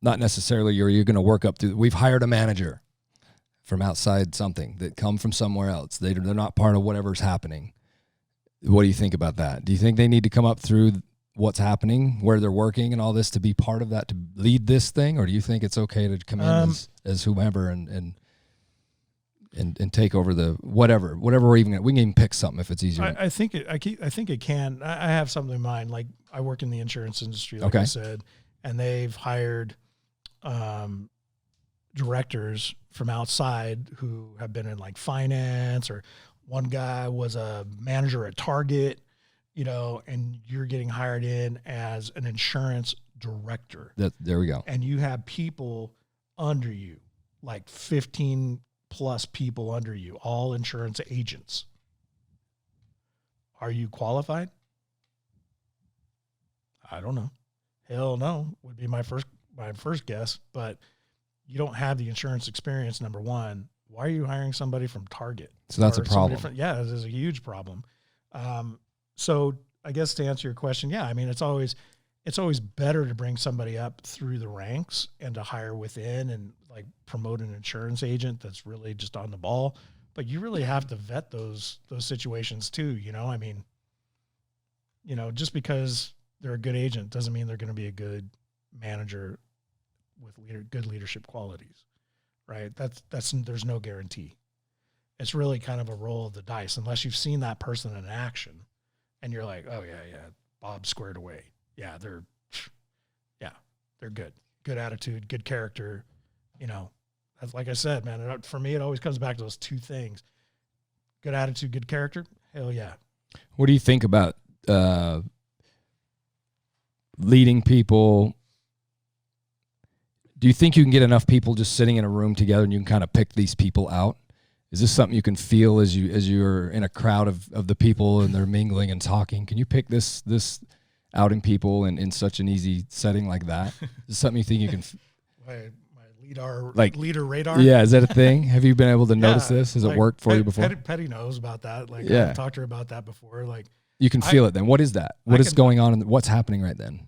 [SPEAKER 1] not necessarily you're going to work up through, we've hired a manager from outside something that come from somewhere else. They're not part of whatever's happening. What do you think about that? Do you think they need to come up through what's happening, where they're working and all this to be part of that, to lead this thing? Or do you think it's okay to come in as whomever and take over the whatever we can even pick something if it's easier.
[SPEAKER 3] I think it can. I have something in mind. Like, I work in the insurance industry, like I said, and they've hired directors from outside who have been in like finance, or one guy was a manager at Target, you know, and you're getting hired in as an insurance director.
[SPEAKER 1] There we go.
[SPEAKER 3] And you have people under you, like 15 plus people under you, all insurance agents. Are you qualified? I don't know. Hell no would be my first guess, but you don't have the insurance experience, number one. Why are you hiring somebody from Target?
[SPEAKER 1] So that's a problem.
[SPEAKER 3] Yeah, it is a huge problem. So I guess to answer your question, yeah, I mean, it's always better to bring somebody up through the ranks and to hire within and like promote an insurance agent that's really just on the ball. But you really have to vet those situations too. You know, I mean, you know, just because they're a good agent doesn't mean they're going to be a good manager with good leadership qualities, right? There's no guarantee. It's really kind of a roll of the dice unless you've seen that person in action and you're like, oh yeah, Bob's squared away. Yeah, they're good. Good attitude, good character. You know, that's like I said, man, for me, it always comes back to those two things. Good attitude, good character. Hell yeah.
[SPEAKER 1] What do you think about leading people? Do you think you can get enough people just sitting in a room together and you can kind of pick these people out? Is this something you can feel as you're in a crowd of the people and they're mingling and talking? Can you pick this outing people in such an easy setting like that? Is this something you think you can?
[SPEAKER 3] My leader radar.
[SPEAKER 1] Yeah, is that a thing? Have you been able to notice this? Has it worked for you before?
[SPEAKER 3] Petty knows about that. Like I've talked to her about that before. Like
[SPEAKER 1] you can feel it then. What is that? What is going on? What's happening right then?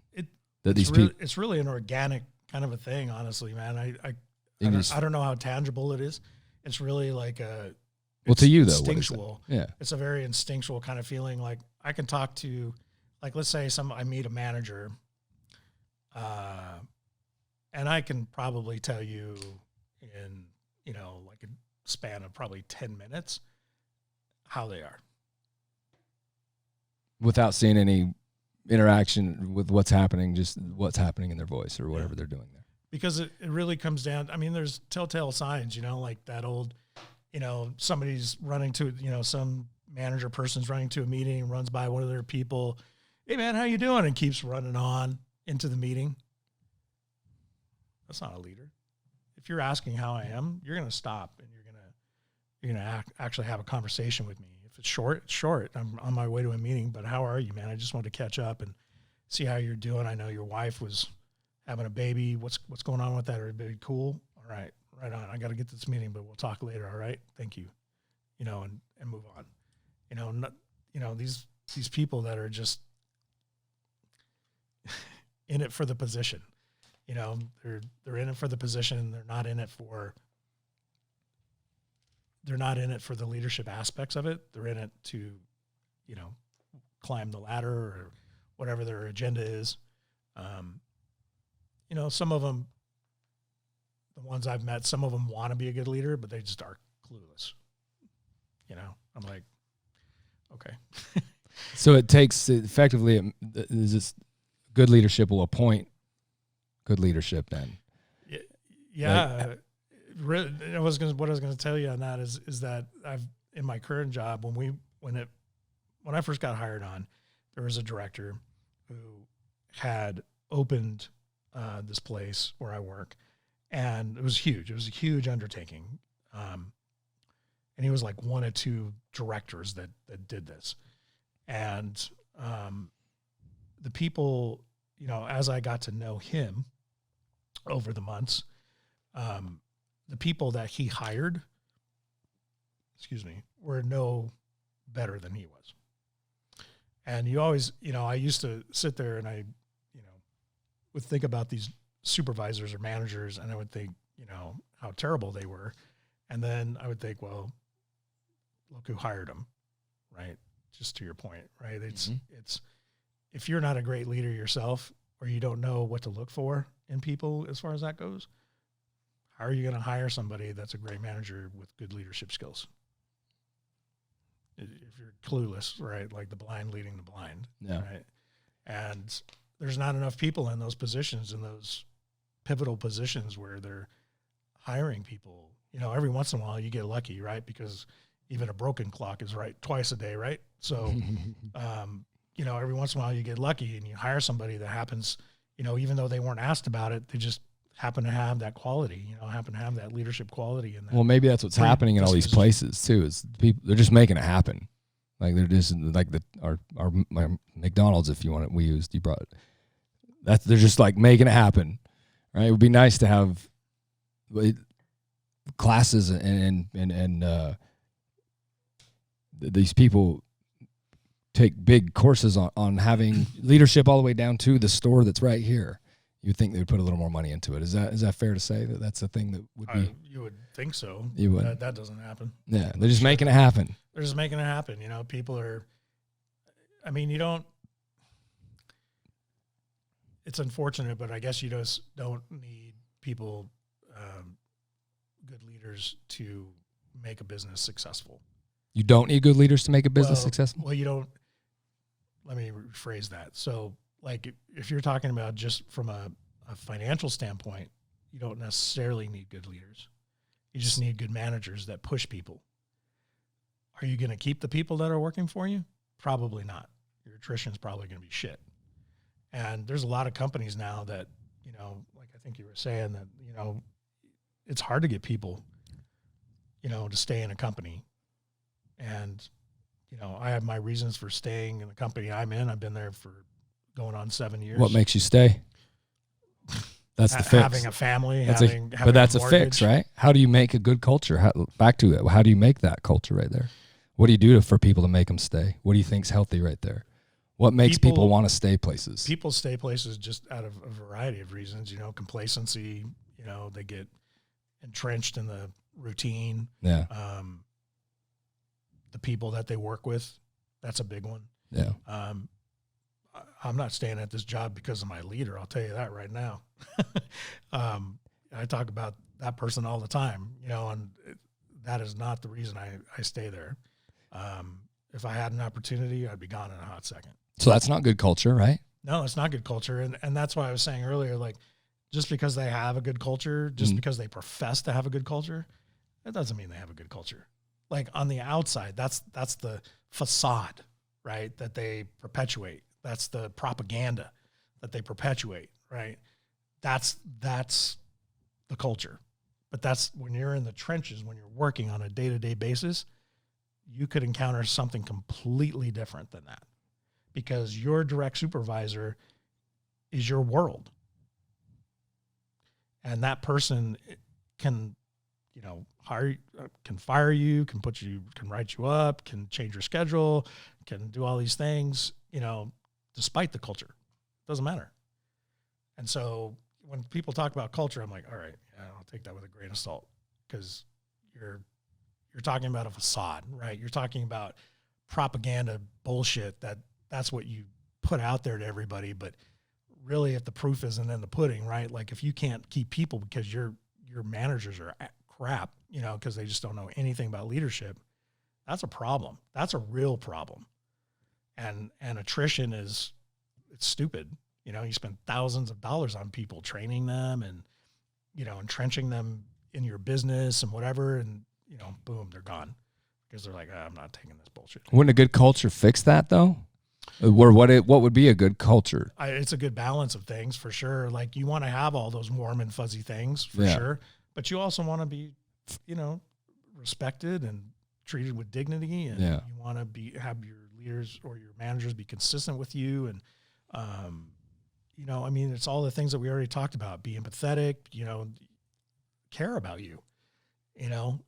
[SPEAKER 3] It's really an organic kind of a thing, honestly, man. I don't know how tangible it is. It's really like
[SPEAKER 1] to you though,
[SPEAKER 3] instinctual.
[SPEAKER 1] Yeah,
[SPEAKER 3] it's a very instinctual kind of feeling. Like I can talk to, like let's say I meet a manager, and I can probably tell you in like a span of probably 10 minutes how they are
[SPEAKER 1] without seeing any interaction with what's happening, just what's happening in their voice or whatever they're doing there.
[SPEAKER 3] Because it really comes down, I mean, there's telltale signs, like that old, somebody's running to, some manager person's running to a meeting, runs by one of their people. Hey man, how you doing? And keeps running on into the meeting. That's not a leader. If you're asking how I am, you're going to stop and you're going to actually have a conversation with me. If it's short, it's short. I'm on my way to a meeting, but how are you, man? I just wanted to catch up and see how you're doing. I know your wife was having a baby. What's going on with that? Everybody cool? All right, right on. I got to get to this meeting, but we'll talk later. All right. Thank you. And move on. These people that are just in it for the position, they're in it for the position. They're not in it for the leadership aspects of it. They're in it to, climb the ladder or whatever their agenda is. Some of them, the ones I've met, some of them want to be a good leader, but they just are clueless. I'm like, okay.
[SPEAKER 1] So it takes effectively, is this good leadership will appoint good leadership then?
[SPEAKER 3] Yeah. What I was going to tell you on that is that in my current job, when I first got hired on, there was a director who had opened this place where I work, and it was huge. It was a huge undertaking. And he was like one of two directors that did this. And the people, as I got to know him over the months, the people that he hired, were no better than he was. And you always, I used to sit there and I, would think about these supervisors or managers, and I would think, how terrible they were. And then I would think, well, look who hired them, right? Just to your point, right? It's if you're not a great leader yourself, or you don't know what to look for in people as far as that goes, how are you going to hire somebody that's a great manager with good leadership skills? If you're clueless, right? Like the blind leading the blind, right? And there's not enough people in those positions, in those pivotal positions where they're hiring people. Every once in a while you get lucky, right? Because even a broken clock is right twice a day, right? So, every once in a while you get lucky and you hire somebody that happens, even though they weren't asked about it, they just happen to have that quality, happen to have that leadership quality. And
[SPEAKER 1] well, maybe that's what's happening in all these places too. Is people they're just making it happen. Like they're just like our McDonald's, if you want it, you brought it. They're just like making it happen, right? It would be nice to have classes and these people take big courses on having leadership all the way down to the store that's right here. You'd think they would put a little more money into it. Is that fair to say that that's a thing that would be?
[SPEAKER 3] You would think so.
[SPEAKER 1] You would.
[SPEAKER 3] That doesn't happen.
[SPEAKER 1] Yeah, they're just making it happen.
[SPEAKER 3] They're just making it happen. People are. I mean, you don't. It's unfortunate, but I guess you just don't need people, good leaders, to make a business successful.
[SPEAKER 1] You don't need good leaders to make a business successful?
[SPEAKER 3] Well, you don't. Let me rephrase that. So, like, if you're talking about just from a financial standpoint, you don't necessarily need good leaders. You just need good managers that push people. Are you going to keep the people that are working for you? Probably not. Your attrition is probably going to be shit. And there's a lot of companies now that, like I think you were saying that, it's hard to get people, to stay in a company. And, I have my reasons for staying in the company I'm in. I've been there for going on 7 years.
[SPEAKER 1] What makes you stay? That's the fix.
[SPEAKER 3] Having a family,
[SPEAKER 1] but that's a fix, right? How do you make a good culture? Back to it. How do you make that culture right there? What do you do for people to make them stay? What do you think's healthy right there? What makes people want to stay places?
[SPEAKER 3] People stay places just out of a variety of reasons, complacency, they get entrenched in the routine.
[SPEAKER 1] Yeah.
[SPEAKER 3] The people that they work with, that's a big one.
[SPEAKER 1] Yeah.
[SPEAKER 3] I'm not staying at this job because of my leader. I'll tell you that right now. I talk about that person all the time, and that is not the reason I stay there. If I had an opportunity, I'd be gone in a hot second.
[SPEAKER 1] So that's not good culture, right?
[SPEAKER 3] No, it's not good culture. And that's why I was saying earlier, like, just because they have a good culture, just because they profess to have a good culture, that doesn't mean they have a good culture. Like, on the outside, that's the facade, right, that they perpetuate. That's the propaganda that they perpetuate, right? That's the culture. But that's when you're in the trenches, when you're working on a day-to-day basis, you could encounter something completely different than that, because your direct supervisor is your world. And that person can, can fire you, can write you up, can change your schedule, can do all these things, despite the culture. It doesn't matter. And so when people talk about culture, I'm like, all right, yeah, I'll take that with a grain of salt, because you're talking about a facade, right? You're talking about propaganda bullshit that's what you put out there to everybody. But really, if the proof isn't in the pudding, right? Like, if you can't keep people because your managers are crap, because they just don't know anything about leadership, that's a problem. That's a real problem. And attrition it's stupid. You spend thousands of dollars on people, training them and, entrenching them in your business and whatever. And, boom, they're gone because they're like, I'm not taking this bullshit.
[SPEAKER 1] Wouldn't a good culture fix that though? Or what would be a good culture?
[SPEAKER 3] It's a good balance of things for sure. Like, you want to have all those warm and fuzzy things for sure, but you also want to be, respected and treated with dignity, and you want to have your leaders or your managers be consistent with you. And, it's all the things that we already talked about. Be empathetic, care about you,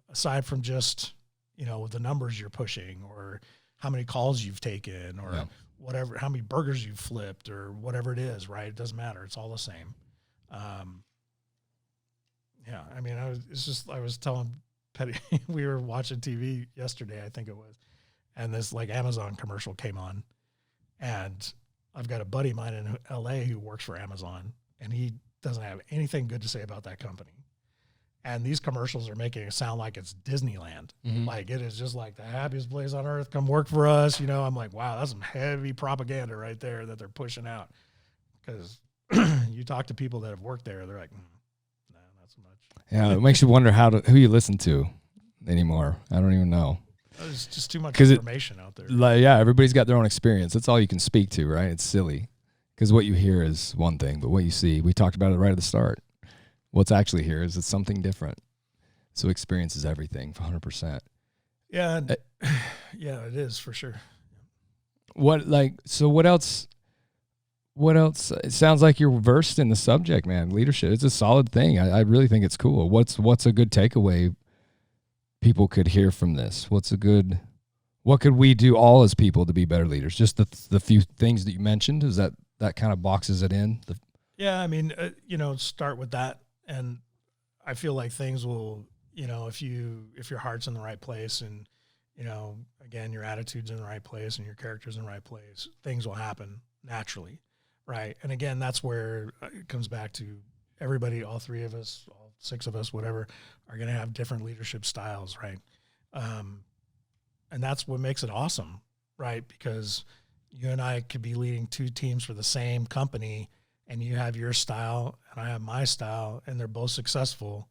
[SPEAKER 3] aside from just, the numbers you're pushing or how many calls you've taken or whatever, how many burgers you've flipped or whatever it is, right? It doesn't matter. It's all the same. I was telling Petty, we were watching TV yesterday, I think it was, and this like Amazon commercial came on, and I've got a buddy of mine in LA who works for Amazon, and he doesn't have anything good to say about that company. And these commercials are making it sound like it's Disneyland. Mm-hmm. Like, it is just like the happiest place on earth. Come work for us. I'm like, wow, that's some heavy propaganda right there that they're pushing out. Because you talk to people that have worked there, they're like, no, not so much.
[SPEAKER 1] Yeah, it makes you wonder who you listen to anymore. I don't even know.
[SPEAKER 3] There's just too much information out there.
[SPEAKER 1] Everybody's got their own experience. That's all you can speak to, right? It's silly. Because what you hear is one thing, but what you see, we talked about it right at the start. What's actually here is it's something different. So experience is everything, 100%.
[SPEAKER 3] Yeah, yeah, it is for sure.
[SPEAKER 1] What else? What else? It sounds like you're versed in the subject, man. Leadership, it's a solid thing. I really think it's cool. What's a good takeaway people could hear from this? What could we do all as people to be better leaders? Just the few things that you mentioned, is that kind of boxes it in?
[SPEAKER 3] Yeah, I mean, start with that. And I feel like things will, if your heart's in the right place and, again, your attitude's in the right place and your character's in the right place, things will happen naturally. Right. And again, that's where it comes back to everybody, all three of us, all six of us, whatever, are going to have different leadership styles. Right. And that's what makes it awesome. Right. Because you and I could be leading two teams for the same company, and you have your style and I have my style, and they're both successful,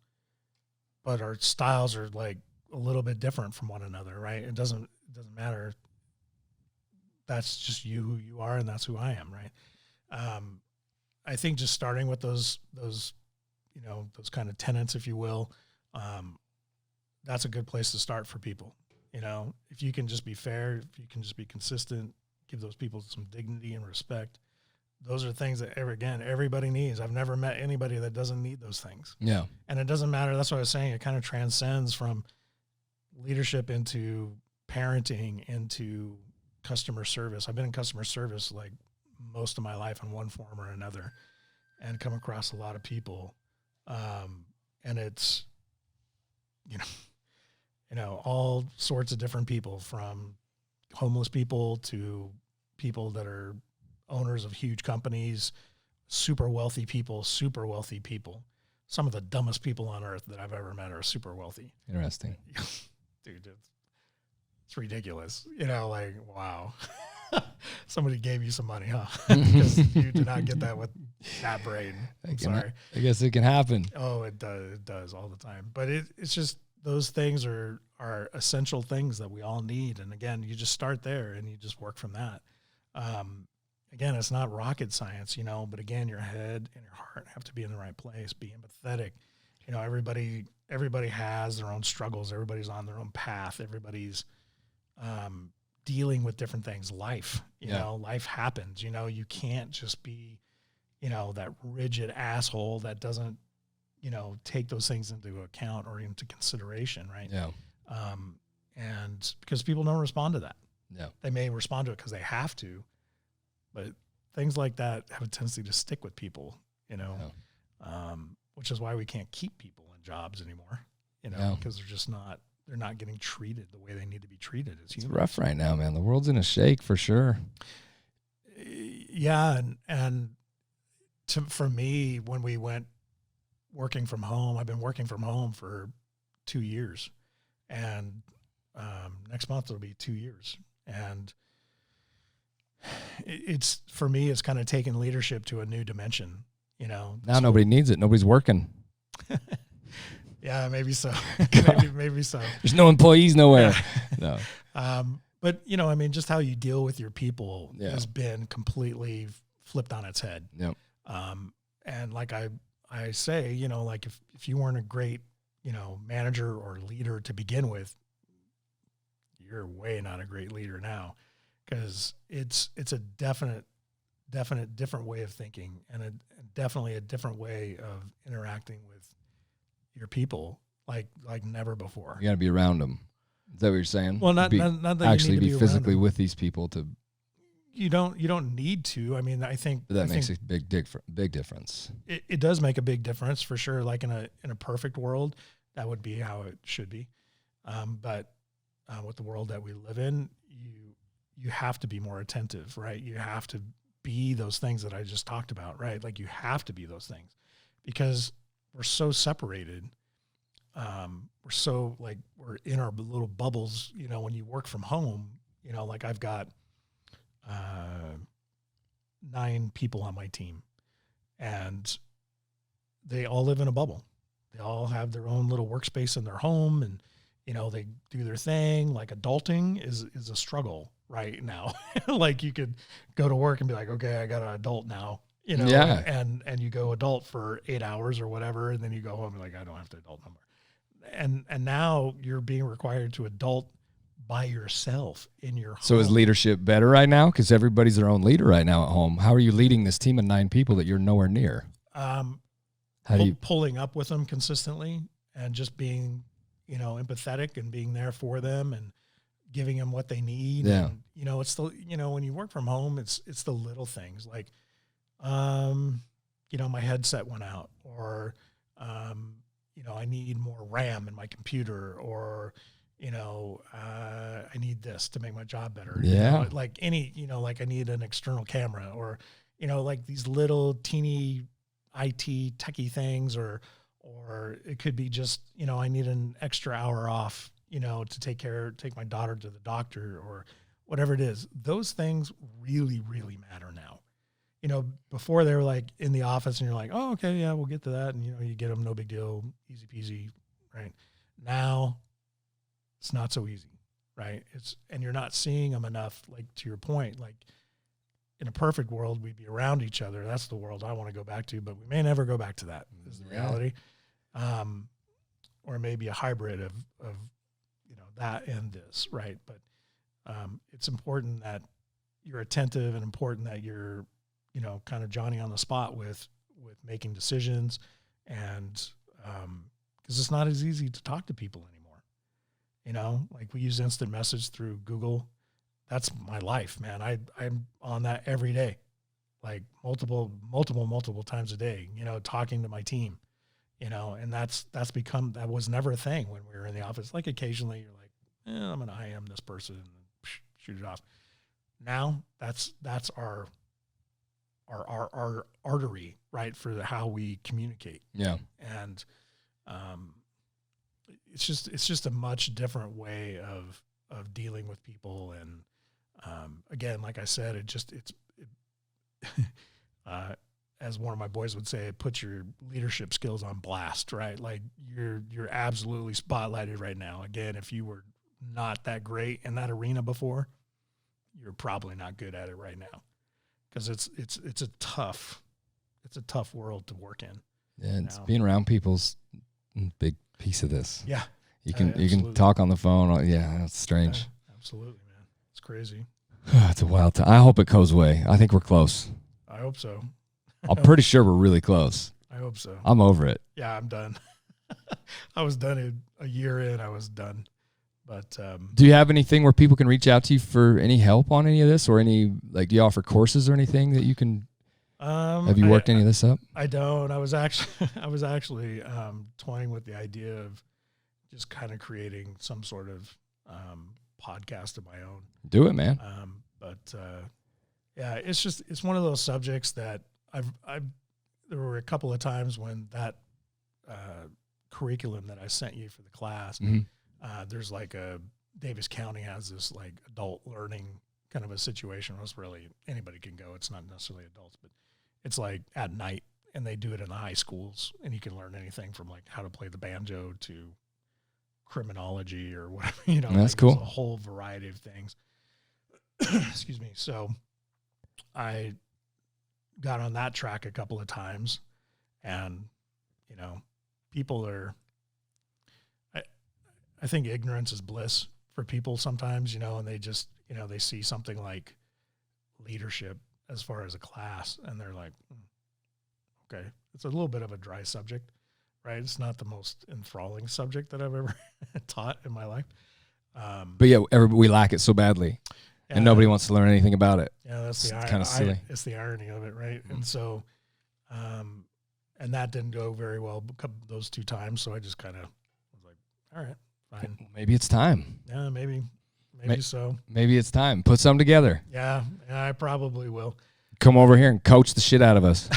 [SPEAKER 3] but our styles are like a little bit different from one another. Right. It doesn't matter. That's just you, who you are, and that's who I am. Right. I think just starting with those kind of tenets, if you will, that's a good place to start for people. If you can just be fair, if you can just be consistent, give those people some dignity and respect. Those are things that everybody needs. I've never met anybody that doesn't need those things.
[SPEAKER 1] Yeah.
[SPEAKER 3] And it doesn't matter. That's what I was saying. It kind of transcends from leadership into parenting, into customer service. I've been in customer service like most of my life in one form or another, and come across a lot of people. And it's, all sorts of different people, from homeless people to people that are owners of huge companies, super wealthy people. Some of the dumbest people on earth that I've ever met are super wealthy.
[SPEAKER 1] Interesting.
[SPEAKER 3] Dude, it's ridiculous. Like, wow. Somebody gave you some money, huh? Because you did not get that with that brain. I'm sorry.
[SPEAKER 1] I guess it can happen.
[SPEAKER 3] Oh, it does. It does all the time. But it's just, those things are essential things that we all need. And again, you just start there and you just work from that. Again, it's not rocket science, but again, your head and your heart have to be in the right place. Be empathetic. Everybody has their own struggles. Everybody's on their own path. Everybody's dealing with different things. Life, life happens. You can't just be, that rigid asshole that doesn't, take those things into account or into consideration, right?
[SPEAKER 1] Yeah.
[SPEAKER 3] And because people don't respond to that.
[SPEAKER 1] Yeah.
[SPEAKER 3] They may respond to it because they have to, but things like that have a tendency to stick with people, which is why we can't keep people in jobs anymore, because they're not getting treated the way they need to be treated as humans.
[SPEAKER 1] It's rough right now, man. The world's in a shake for sure.
[SPEAKER 3] Yeah. And for me, when we went working from home, I've been working from home for 2 years, and next month it'll be 2 years. And it's, for me, it's kind of taken leadership to a new dimension, Now
[SPEAKER 1] nobody needs it. Nobody's working.
[SPEAKER 3] Yeah, maybe so. maybe so.
[SPEAKER 1] There's no employees nowhere. No.
[SPEAKER 3] But, just how you deal with your people has been completely flipped on its head.
[SPEAKER 1] Yep.
[SPEAKER 3] And like I say, like if you weren't a great, manager or leader to begin with, you're way not a great leader now, because it's a definite different way of thinking, and definitely a different way of interacting with your people like never before.
[SPEAKER 1] You got to be around them. Is that what you're saying?
[SPEAKER 3] Well, not that
[SPEAKER 1] actually
[SPEAKER 3] you need to
[SPEAKER 1] be physically with these people to.
[SPEAKER 3] You don't need to. I mean, I think
[SPEAKER 1] makes a big difference.
[SPEAKER 3] It does make a big difference for sure. Like in a perfect world, that would be how it should be. But with the world that we live in, you have to be more attentive, right? You have to be those things that I just talked about, right? Like you have to be those things, because we're so separated. We're so we're in our little bubbles, when you work from home, like I've got 9 people on my team, and they all live in a bubble. They all have their own little workspace in their home, and they do their thing. Like adulting is a struggle right now. Like you could go to work and be like, okay, I got an adult now,
[SPEAKER 1] Yeah.
[SPEAKER 3] and you go adult for 8 hours or whatever. And then you go home and like, I don't have to adult no more. And now you're being required to adult by yourself in your home.
[SPEAKER 1] So is leadership better right now? Because everybody's their own leader right now at home. How are you leading this team of 9 people that you're nowhere near? How do you
[SPEAKER 3] pulling up with them consistently and just being, empathetic and being there for them and giving them what they need.
[SPEAKER 1] Yeah.
[SPEAKER 3] And, it's the, when you work from home, it's the little things like, my headset went out, or, I need more RAM in my computer, or, I need this to make my job better.
[SPEAKER 1] Yeah.
[SPEAKER 3] Like any, like I need an external camera, or, like these little teeny IT techie things, or it could be just, I need an extra hour off, to take my daughter to the doctor, or whatever it is. Those things really, really matter now. Before they were like in the office and you're like, oh, okay, yeah, we'll get to that. And, you get them, no big deal, easy peasy, right? Now it's not so easy, right? And you're not seeing them enough, like to your point, like in a perfect world, we'd be around each other. That's the world I want to go back to, but we may never go back to that, is the reality. Or maybe a hybrid of that and this, right? But it's important that you're attentive, and important that you're, kind of Johnny on the spot with making decisions, and because it's not as easy to talk to people anymore. Like we use instant message through Google. That's my life, man. I'm on that every day, like multiple times a day, talking to my team, and that was never a thing when we were in the office. Like occasionally you're like, I'm going to IM this person and shoot it off. Now that's our artery, right, for how we communicate.
[SPEAKER 1] Yeah.
[SPEAKER 3] And it's just a much different way of dealing with people. And again, like I said, as one of my boys would say, it puts your leadership skills on blast, right? Like you're absolutely spotlighted right now. Again, if you were not that great in that arena before, you're probably not good at it right now, because it's a tough world to work in.
[SPEAKER 1] Yeah, it's being around people's a big piece of this.
[SPEAKER 3] Yeah.
[SPEAKER 1] You can talk on the phone. Yeah, that's strange.
[SPEAKER 3] Yeah, absolutely, man. It's crazy.
[SPEAKER 1] It's a wild time. I hope it goes away. I think we're close.
[SPEAKER 3] I hope so.
[SPEAKER 1] I'm pretty sure we're really close.
[SPEAKER 3] I hope so.
[SPEAKER 1] I'm over it.
[SPEAKER 3] Yeah, I'm done. I was done a year in. I was done. But
[SPEAKER 1] do you have anything where people can reach out to you for any help on any of this, or do you offer courses or anything that you can? Have you worked any of this up?
[SPEAKER 3] I don't. I was actually toying with the idea of just kind of creating some sort of podcast of my own.
[SPEAKER 1] Do it, man.
[SPEAKER 3] Yeah, it's one of those subjects that there were a couple of times when that curriculum that I sent you for the class, there's like Davis County has this like adult learning kind of a situation. It's really anybody can go. It's not necessarily adults, but it's like at night, and they do it in the high schools, and you can learn anything from like how to play the banjo to criminology or whatever,
[SPEAKER 1] That's
[SPEAKER 3] like
[SPEAKER 1] cool.
[SPEAKER 3] There's a whole variety of things. Excuse me. So I got on that track a couple of times, and, people I think ignorance is bliss for people sometimes, and they just, they see something like leadership as far as a class, and they're like, okay, it's a little bit of a dry subject, right? It's not the most enthralling subject that I've ever taught in my life.
[SPEAKER 1] But yeah, we lack it so badly, and nobody wants to learn anything about it.
[SPEAKER 3] Yeah, that's
[SPEAKER 1] kind of silly.
[SPEAKER 3] It's the irony of it, right? And so, and that didn't go very well those 2 times. So I just kind of was like, all right, fine.
[SPEAKER 1] Maybe it's time.
[SPEAKER 3] Yeah, maybe so.
[SPEAKER 1] Maybe it's time. Put something together.
[SPEAKER 3] Yeah, I probably will.
[SPEAKER 1] Come over here and coach the shit out of us.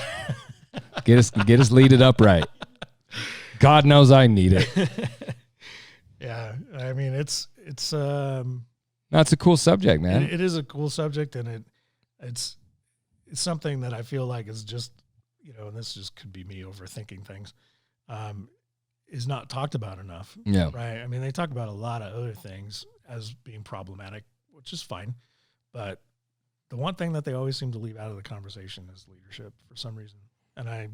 [SPEAKER 1] Get us leaded up right. God knows I need it.
[SPEAKER 3] Yeah, I mean it's
[SPEAKER 1] That's a cool subject, man.
[SPEAKER 3] It is a cool subject, and it's something that I feel like is just, and this just could be me overthinking things. is not talked about enough.
[SPEAKER 1] Yeah.
[SPEAKER 3] Right. I mean, they talk about a lot of other things as being problematic, which is fine. But the one thing that they always seem to leave out of the conversation is leadership for some reason. And I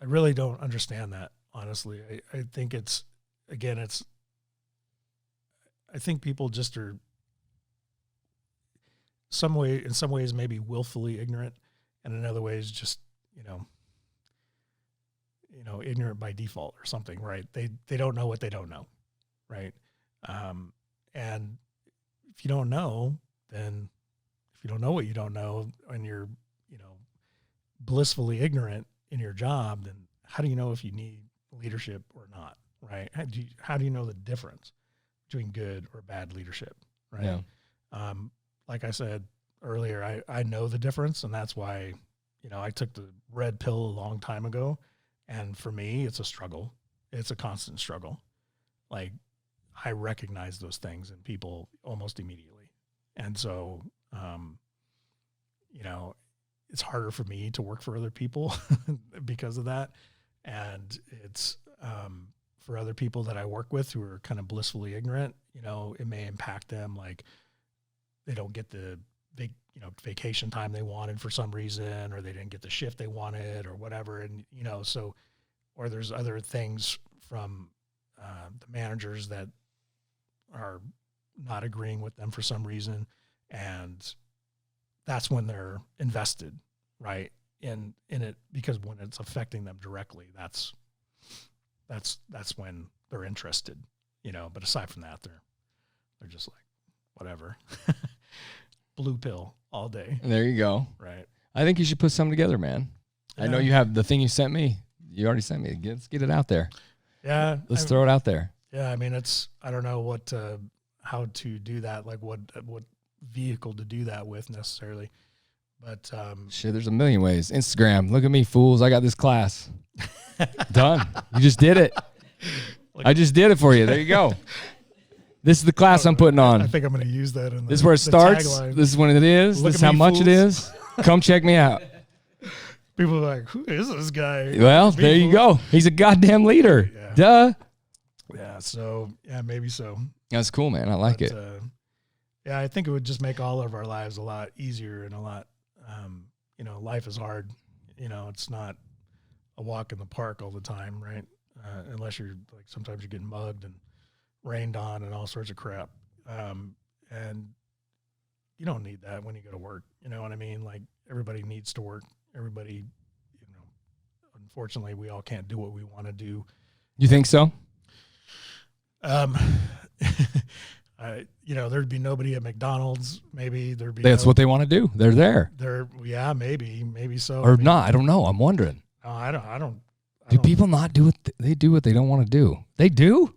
[SPEAKER 3] really don't understand that, honestly. I think it's, again, I think people just are in some ways maybe willfully ignorant, and in other ways just, ignorant by default or something, right? They don't know what they don't know, right? And if you don't know, then if you don't know what you don't know, and you're, blissfully ignorant in your job, then how do you know if you need leadership or not, right? How do you know the difference between good or bad leadership, right?
[SPEAKER 1] Yeah.
[SPEAKER 3] Like I said earlier, I know the difference, and that's why, I took the red pill a long time ago, and for me, it's a struggle. It's a constant struggle. Like, I recognize those things in people almost immediately, and so, it's harder for me to work for other people because of that, and it's for other people that I work with who are kind of blissfully ignorant, it may impact them, like they don't get the vacation time they wanted for some reason, or they didn't get the shift they wanted or whatever. And, so, or there's other things from the managers that are not agreeing with them for some reason. And that's when they're invested, right, in it, because when it's affecting them directly, that's when they're interested, but aside from that, they're just like, whatever. Blue pill all day.
[SPEAKER 1] There you go.
[SPEAKER 3] Right.
[SPEAKER 1] I think you should put something together, man. Yeah. I know you have the thing you sent me. You already sent me. Let's get it out there.
[SPEAKER 3] Yeah.
[SPEAKER 1] Let's throw it out there.
[SPEAKER 3] Yeah. I mean, I don't know how to do that. Like what vehicle to do that with necessarily. But,
[SPEAKER 1] shit, there's a million ways. Instagram. Look at me, fools. I got this class. Done. You just did it. I just did it for you. There you go. This is the class I'm putting on.
[SPEAKER 3] I think I'm going to use that in
[SPEAKER 1] this is where it starts.
[SPEAKER 3] Tagline.
[SPEAKER 1] This is when it is. This is how much it is. Come check me out.
[SPEAKER 3] People are like, who is this guy?
[SPEAKER 1] Well, there you go. He's a goddamn leader.
[SPEAKER 3] Yeah.
[SPEAKER 1] Duh.
[SPEAKER 3] Yeah. So, yeah, maybe so.
[SPEAKER 1] That's cool, man. I like it.
[SPEAKER 3] Yeah, I think it would just make all of our lives a lot easier and a lot, life is hard. It's not a walk in the park all the time, right? Unless you're like, sometimes you're getting mugged and rained on and all sorts of crap. And you don't need that when you go to work. You know what I mean? Like, everybody needs to work. Everybody, unfortunately, we all can't do what we want to do.
[SPEAKER 1] You think so?
[SPEAKER 3] There'd be nobody at McDonald's. Maybe there'd be.
[SPEAKER 1] That's what they want to do. They're there.
[SPEAKER 3] Yeah, maybe so.
[SPEAKER 1] Or not. I don't know. I'm wondering.
[SPEAKER 3] No, I don't.
[SPEAKER 1] Do people not do what they do? What they don't want to do? They do.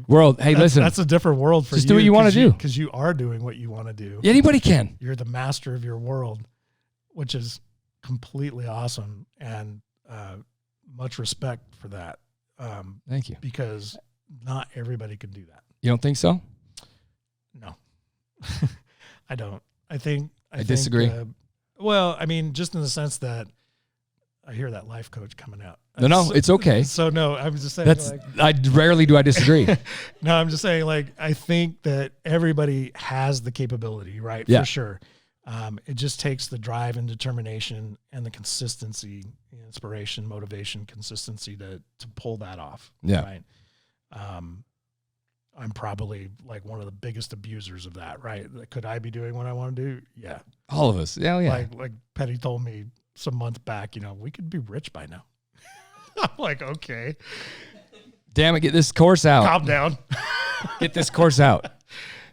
[SPEAKER 1] World, hey, listen.
[SPEAKER 3] That's a different world for you.
[SPEAKER 1] Just do what you want to do.
[SPEAKER 3] Because you are doing what you want to do.
[SPEAKER 1] Anybody can.
[SPEAKER 3] You're the master of your world, which is completely awesome, and much respect for that.
[SPEAKER 1] Thank you.
[SPEAKER 3] Because not everybody can do that.
[SPEAKER 1] You don't think so?
[SPEAKER 3] No, I don't. I
[SPEAKER 1] disagree.
[SPEAKER 3] Well, I mean, just in the sense that I hear that life coach coming out.
[SPEAKER 1] No, it's okay.
[SPEAKER 3] So no, I'm just saying.
[SPEAKER 1] I rarely do I disagree.
[SPEAKER 3] No, I'm just saying, like, I think that everybody has the capability, right?
[SPEAKER 1] Yeah.
[SPEAKER 3] For sure. It just takes the drive and determination and the consistency, inspiration, motivation, consistency to pull that off.
[SPEAKER 1] Yeah.
[SPEAKER 3] Right. I'm probably like one of the biggest abusers of that, right? Could I be doing what I want to do? Yeah.
[SPEAKER 1] All of us. Yeah, yeah.
[SPEAKER 3] Like Petty told me some months back, we could be rich by now. I'm like, okay.
[SPEAKER 1] Damn it, get this course out.
[SPEAKER 3] Calm down.
[SPEAKER 1] Get this course out.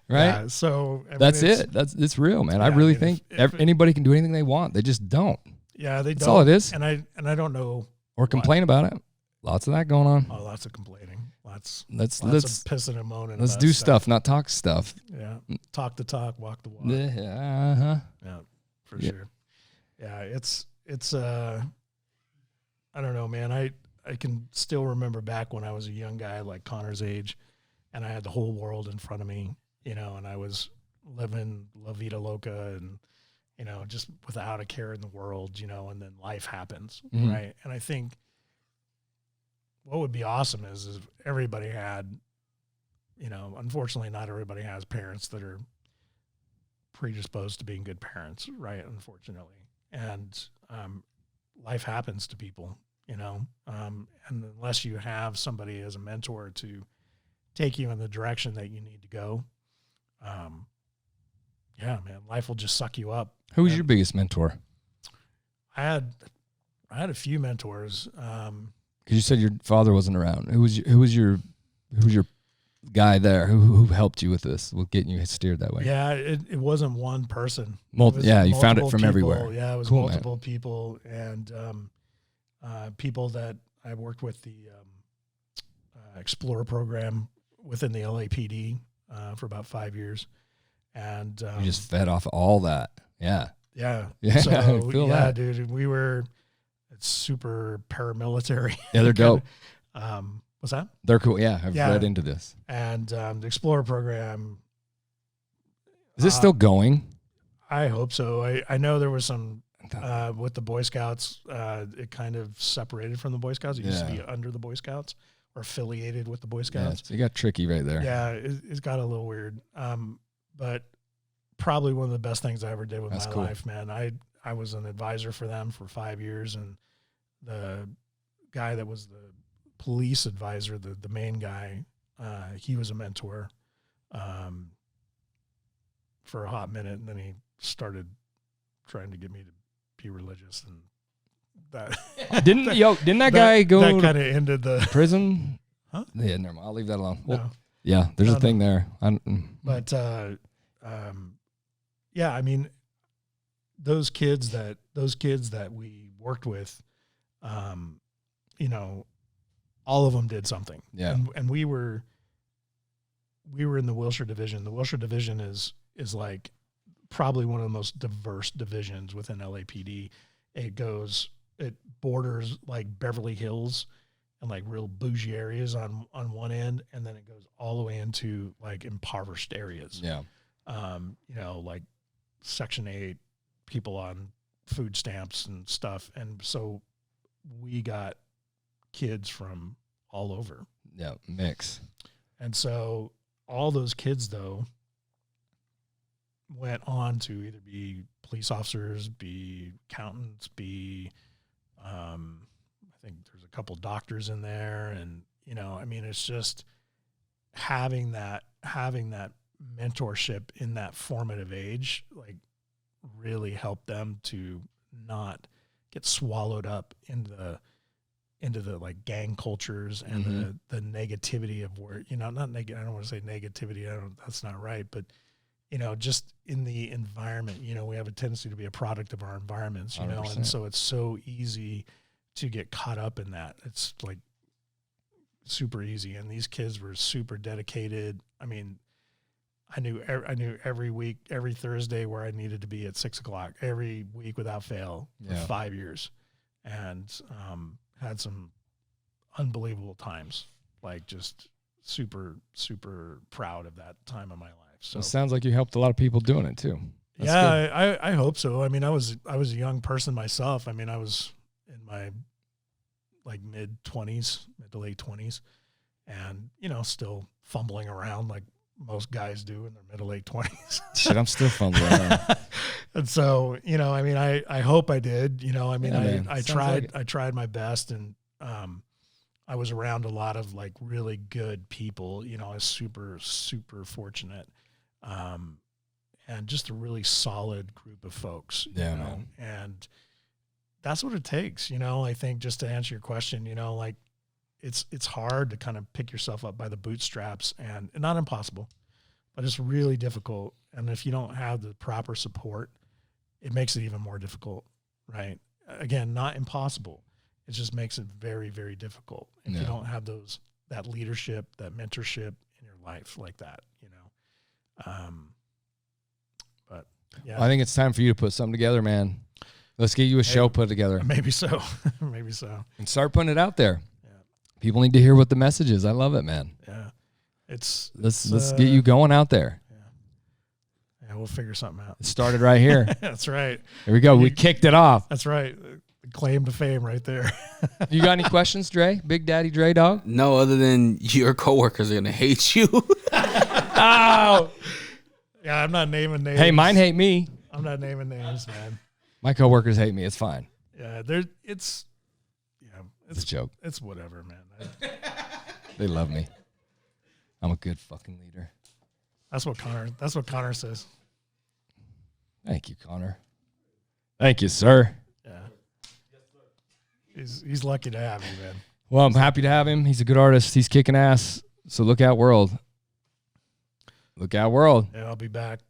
[SPEAKER 1] Right?
[SPEAKER 3] Yeah, so
[SPEAKER 1] that's it. It's real, man. I really think anybody can do anything they want. They just don't.
[SPEAKER 3] Yeah, they don't.
[SPEAKER 1] That's all it is.
[SPEAKER 3] And I don't know.
[SPEAKER 1] Or complain about it. Lots of that going on.
[SPEAKER 3] Oh, lots of complaining. Lots of pissing and moaning.
[SPEAKER 1] Let's do stuff, not talk stuff.
[SPEAKER 3] Yeah. Talk the talk, walk the walk.
[SPEAKER 1] Uh-huh.
[SPEAKER 3] Yeah, for sure. Yeah, it's I don't know, man. I can still remember back when I was a young guy like Connor's age, and I had the whole world in front of me, and I was living La Vida Loca and, just without a care in the world, and then life happens, right? And I think what would be awesome is if everybody had, unfortunately not everybody has parents that are predisposed to being good parents, right? Unfortunately. And life happens to people, and unless you have somebody as a mentor to take you in the direction that you need to go, yeah, man, life will just suck you up.
[SPEAKER 1] Who was your biggest mentor?
[SPEAKER 3] I had a few mentors.
[SPEAKER 1] Because you said your father wasn't around. Who was your guy there? Who helped you with this, with getting you steered that way?
[SPEAKER 3] Yeah, it wasn't one person.
[SPEAKER 1] You found it from
[SPEAKER 3] people.
[SPEAKER 1] everywhere.
[SPEAKER 3] Yeah, it was
[SPEAKER 1] Cool,
[SPEAKER 3] multiple people, and people that I worked with the Explorer program within the LAPD for about 5 years, and
[SPEAKER 1] You just fed off all that. Yeah.
[SPEAKER 3] yeah,
[SPEAKER 1] Yeah,
[SPEAKER 3] so,
[SPEAKER 1] I feel that.
[SPEAKER 3] dude, it's super paramilitary.
[SPEAKER 1] Yeah, they're dope.
[SPEAKER 3] What's that?
[SPEAKER 1] They're cool. Yeah, I've
[SPEAKER 3] Yeah.
[SPEAKER 1] read into this.
[SPEAKER 3] And the Explorer program.
[SPEAKER 1] Is this still going?
[SPEAKER 3] I hope so. I know there was some with the Boy Scouts. It kind of separated from the Boy Scouts. It used to be under the Boy Scouts or affiliated with the Boy
[SPEAKER 1] Yeah,
[SPEAKER 3] Scouts.
[SPEAKER 1] so you got tricky right there.
[SPEAKER 3] Yeah, it's got a little weird. But probably one of the best things I ever did with
[SPEAKER 1] That's
[SPEAKER 3] my
[SPEAKER 1] cool.
[SPEAKER 3] life, man. I was an advisor for them for 5 years, and the guy that was the police advisor, the main guy, he was a mentor for a hot minute, and then he started trying to get me to be religious, and that
[SPEAKER 1] Didn't that guy go
[SPEAKER 3] that
[SPEAKER 1] to
[SPEAKER 3] kind of ended the
[SPEAKER 1] prison?
[SPEAKER 3] Huh?
[SPEAKER 1] Yeah, never mind. I'll leave that alone. Well,
[SPEAKER 3] no.
[SPEAKER 1] yeah, there's
[SPEAKER 3] No,
[SPEAKER 1] a thing there.
[SPEAKER 3] But yeah, I mean, those kids that we worked with, all of them did something.
[SPEAKER 1] Yeah.
[SPEAKER 3] And we were in the Wilshire Division. The Wilshire Division is like probably one of the most diverse divisions within LAPD. It borders like Beverly Hills and like real bougie areas on one end, and then it goes all the way into like impoverished areas.
[SPEAKER 1] Yeah.
[SPEAKER 3] Like Section 8, people on food stamps and stuff. And so we got kids from all over.
[SPEAKER 1] Yeah. Mix.
[SPEAKER 3] And so all those kids, though, went on to either be police officers, be accountants, be, I think there's a couple doctors in there. And, it's just having that mentorship in that formative age, like, really helped them to not get swallowed up into the like gang cultures and the negativity of where, not negative. I don't want to say negativity. That's not right. But, just in the environment, we have a tendency to be a product of our environments,
[SPEAKER 1] 100%.
[SPEAKER 3] and so it's so easy to get caught up in that. It's like super easy. And these kids were super dedicated. I mean, I knew every week, every Thursday where I needed to be at 6:00 every week without fail for 5 years, and had some unbelievable times. Like, just super, super proud of that time of my life. So
[SPEAKER 1] It sounds like you helped a lot of people doing it too. That's
[SPEAKER 3] yeah, I hope so. I mean, I was a young person myself. I mean, I was in my like mid to late 20s, and still fumbling around like most guys do in their mid to late 20s.
[SPEAKER 1] Shit, I'm still fumbling around.
[SPEAKER 3] And so, I hope I did, I
[SPEAKER 1] Sounds
[SPEAKER 3] tried,
[SPEAKER 1] like it.
[SPEAKER 3] I tried my best, and I was around a lot of like really good people, I was super, super fortunate. And just a really solid group of folks,
[SPEAKER 1] Yeah, man.
[SPEAKER 3] and that's what it takes. I think, just to answer your question, like, it's hard to kind of pick yourself up by the bootstraps, and not impossible, but it's really difficult. And if you don't have the proper support, it makes it even more difficult, right? Again, not impossible. It just makes it very, very difficult if you don't have that leadership, that mentorship in your life like that, But yeah,
[SPEAKER 1] I think it's time for you to put something together, man. Let's get you a show put together
[SPEAKER 3] maybe so, maybe so.
[SPEAKER 1] and start putting it out there.
[SPEAKER 3] Yeah.
[SPEAKER 1] People need to hear what the message is. I love it, man.
[SPEAKER 3] Yeah,
[SPEAKER 1] Let's get you going out there.
[SPEAKER 3] Yeah, we'll figure something out.
[SPEAKER 1] It started right here.
[SPEAKER 3] That's right.
[SPEAKER 1] Here we go. We kicked it off.
[SPEAKER 3] That's right. The claim to fame right there.
[SPEAKER 1] You got any questions, Dre? Big Daddy Dre Dog?
[SPEAKER 2] No, other than your coworkers are gonna hate you.
[SPEAKER 1] Oh.
[SPEAKER 3] Yeah, I'm not naming names.
[SPEAKER 1] Hey, mine hate me.
[SPEAKER 3] I'm not naming names, man.
[SPEAKER 1] My coworkers hate me. It's fine.
[SPEAKER 3] Yeah, it's
[SPEAKER 1] It's a joke.
[SPEAKER 3] it's whatever, man.
[SPEAKER 1] They love me. I'm a good fucking leader.
[SPEAKER 3] That's what Connor says.
[SPEAKER 1] Thank you, Connor. Thank you, sir.
[SPEAKER 3] Yeah. He's lucky to have you, man.
[SPEAKER 1] Well, I'm happy to have him. He's a good artist. He's kicking ass. So look out, world. Look out, world.
[SPEAKER 3] Yeah, I'll be back,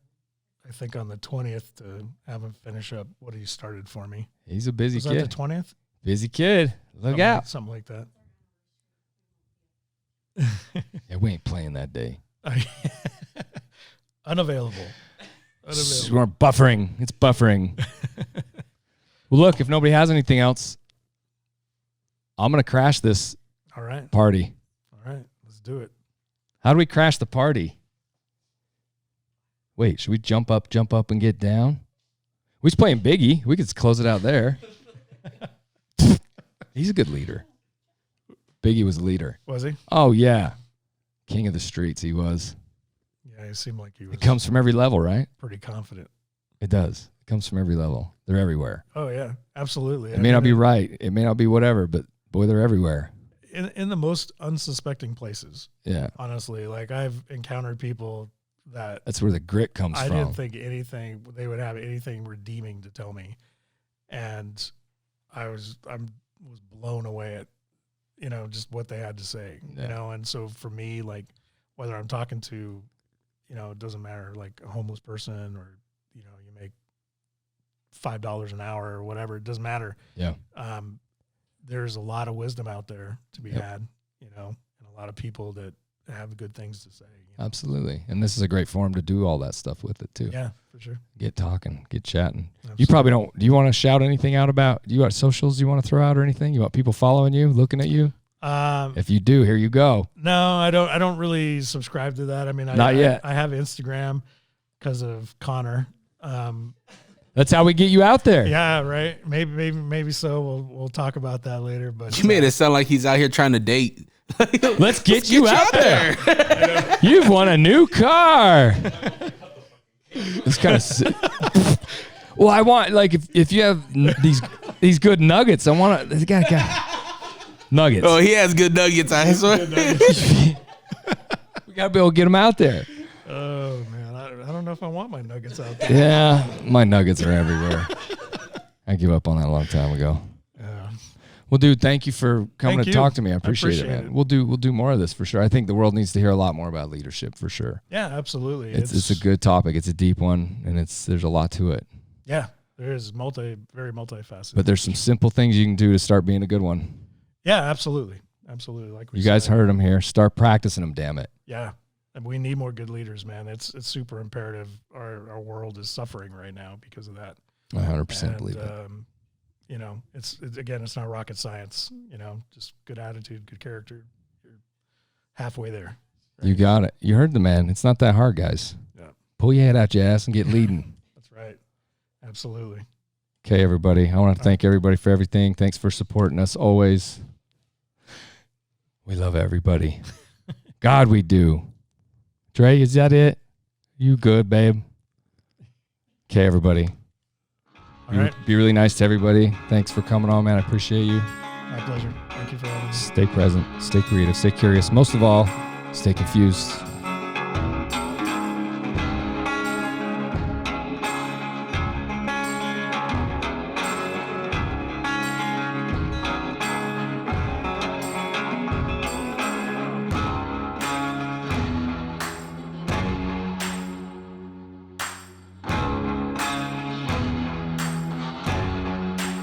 [SPEAKER 3] I think, on the 20th to have him finish up what he started for me.
[SPEAKER 1] He's a busy
[SPEAKER 3] Was
[SPEAKER 1] kid.
[SPEAKER 3] that the 20th?
[SPEAKER 1] Busy kid. Look out.
[SPEAKER 3] Something like that.
[SPEAKER 1] Yeah, we ain't playing that day.
[SPEAKER 3] Unavailable.
[SPEAKER 1] We're buffering. It's buffering. Well, look, if nobody has anything else, I'm going to crash this
[SPEAKER 3] All right.
[SPEAKER 1] party.
[SPEAKER 3] All right. Let's do it.
[SPEAKER 1] How do we crash the party? Wait, should we jump up, and get down? We was playing Biggie. We could just close it out there. He's a good leader. Biggie was a leader.
[SPEAKER 3] Was he?
[SPEAKER 1] Oh, yeah. King of the streets, he was.
[SPEAKER 3] Yeah, he seemed like he was
[SPEAKER 1] It comes from every level, right?
[SPEAKER 3] pretty confident.
[SPEAKER 1] It does. It comes from every level. They're everywhere.
[SPEAKER 3] Oh, yeah. Absolutely.
[SPEAKER 1] It may not be right. It may not be whatever, but boy, they're everywhere.
[SPEAKER 3] In the most unsuspecting places,
[SPEAKER 1] Yeah.
[SPEAKER 3] honestly. Like, I've encountered people that
[SPEAKER 1] That's where the grit comes
[SPEAKER 3] I
[SPEAKER 1] from.
[SPEAKER 3] didn't think they would have anything redeeming to tell me. And I was blown away at, just what they had to say,
[SPEAKER 1] Yeah.
[SPEAKER 3] And so for me, like, whether I'm talking to, it doesn't matter, like a homeless person or, you make $5 an hour or whatever, it doesn't matter.
[SPEAKER 1] Yeah.
[SPEAKER 3] There's a lot of wisdom out there to be
[SPEAKER 1] Yep.
[SPEAKER 3] had, and a lot of people that have good things to say.
[SPEAKER 1] Absolutely. And this is a great forum to do all that stuff with it, too.
[SPEAKER 3] Yeah, for sure.
[SPEAKER 1] Get talking, get chatting.
[SPEAKER 3] Absolutely.
[SPEAKER 1] You probably don't. Do you want to shout anything out about? Do you got socials you want to throw out or anything? You want people following you, looking at you? If you do, here you go.
[SPEAKER 3] No, I don't really subscribe to that. I mean,
[SPEAKER 1] Not yet.
[SPEAKER 3] I have Instagram because of Connor.
[SPEAKER 1] That's how we get you out there.
[SPEAKER 3] Yeah, right. Maybe so. We'll talk about that later. But
[SPEAKER 2] You made it sound like he's out here trying to date.
[SPEAKER 1] Let's get you out there. You've won a new car. It's kind of. Well, I want, like, if you have these good nuggets, I want to. Nuggets.
[SPEAKER 2] Oh, he has good nuggets. I swear.
[SPEAKER 1] We gotta be able to get them out there.
[SPEAKER 3] Oh man, I don't know if I want my nuggets out there.
[SPEAKER 1] Yeah, my nuggets are everywhere. I gave up on that a long time ago. Well, dude, thank you for coming
[SPEAKER 3] Thank
[SPEAKER 1] to
[SPEAKER 3] you.
[SPEAKER 1] talk to me. I appreciate it, man.
[SPEAKER 3] it.
[SPEAKER 1] We'll do more of this for sure. I think the world needs to hear a lot more about leadership for sure.
[SPEAKER 3] Yeah, absolutely.
[SPEAKER 1] It's a good topic. It's a deep one, and there's a lot to it.
[SPEAKER 3] Yeah, there is very multifaceted.
[SPEAKER 1] But there's some simple things you can do to start being a good one.
[SPEAKER 3] Yeah, absolutely. Like we
[SPEAKER 1] You guys
[SPEAKER 3] said.
[SPEAKER 1] heard them here. Start practicing them, damn it.
[SPEAKER 3] Yeah, and we need more good leaders, man. It's super imperative. Our world is suffering right now because of that.
[SPEAKER 1] I 100%
[SPEAKER 3] And,
[SPEAKER 1] believe it.
[SPEAKER 3] It's not rocket science. Just good attitude, good character. You're halfway there.
[SPEAKER 1] You got it. You heard the man. It's not that hard, guys.
[SPEAKER 3] Yeah,
[SPEAKER 1] Pull your head out your ass and get leading.
[SPEAKER 3] that's right. Absolutely.
[SPEAKER 1] Okay, everybody. I want to thank everybody for everything. Thanks for supporting us always. We love everybody. God, we do. Dre, is that it? You good, babe? Okay, everybody.
[SPEAKER 3] All right.
[SPEAKER 1] Be really nice to everybody. Thanks for coming on, man. I appreciate you.
[SPEAKER 3] My pleasure. Thank you for having me.
[SPEAKER 1] Stay present, stay creative, stay curious. Most of all, stay confused.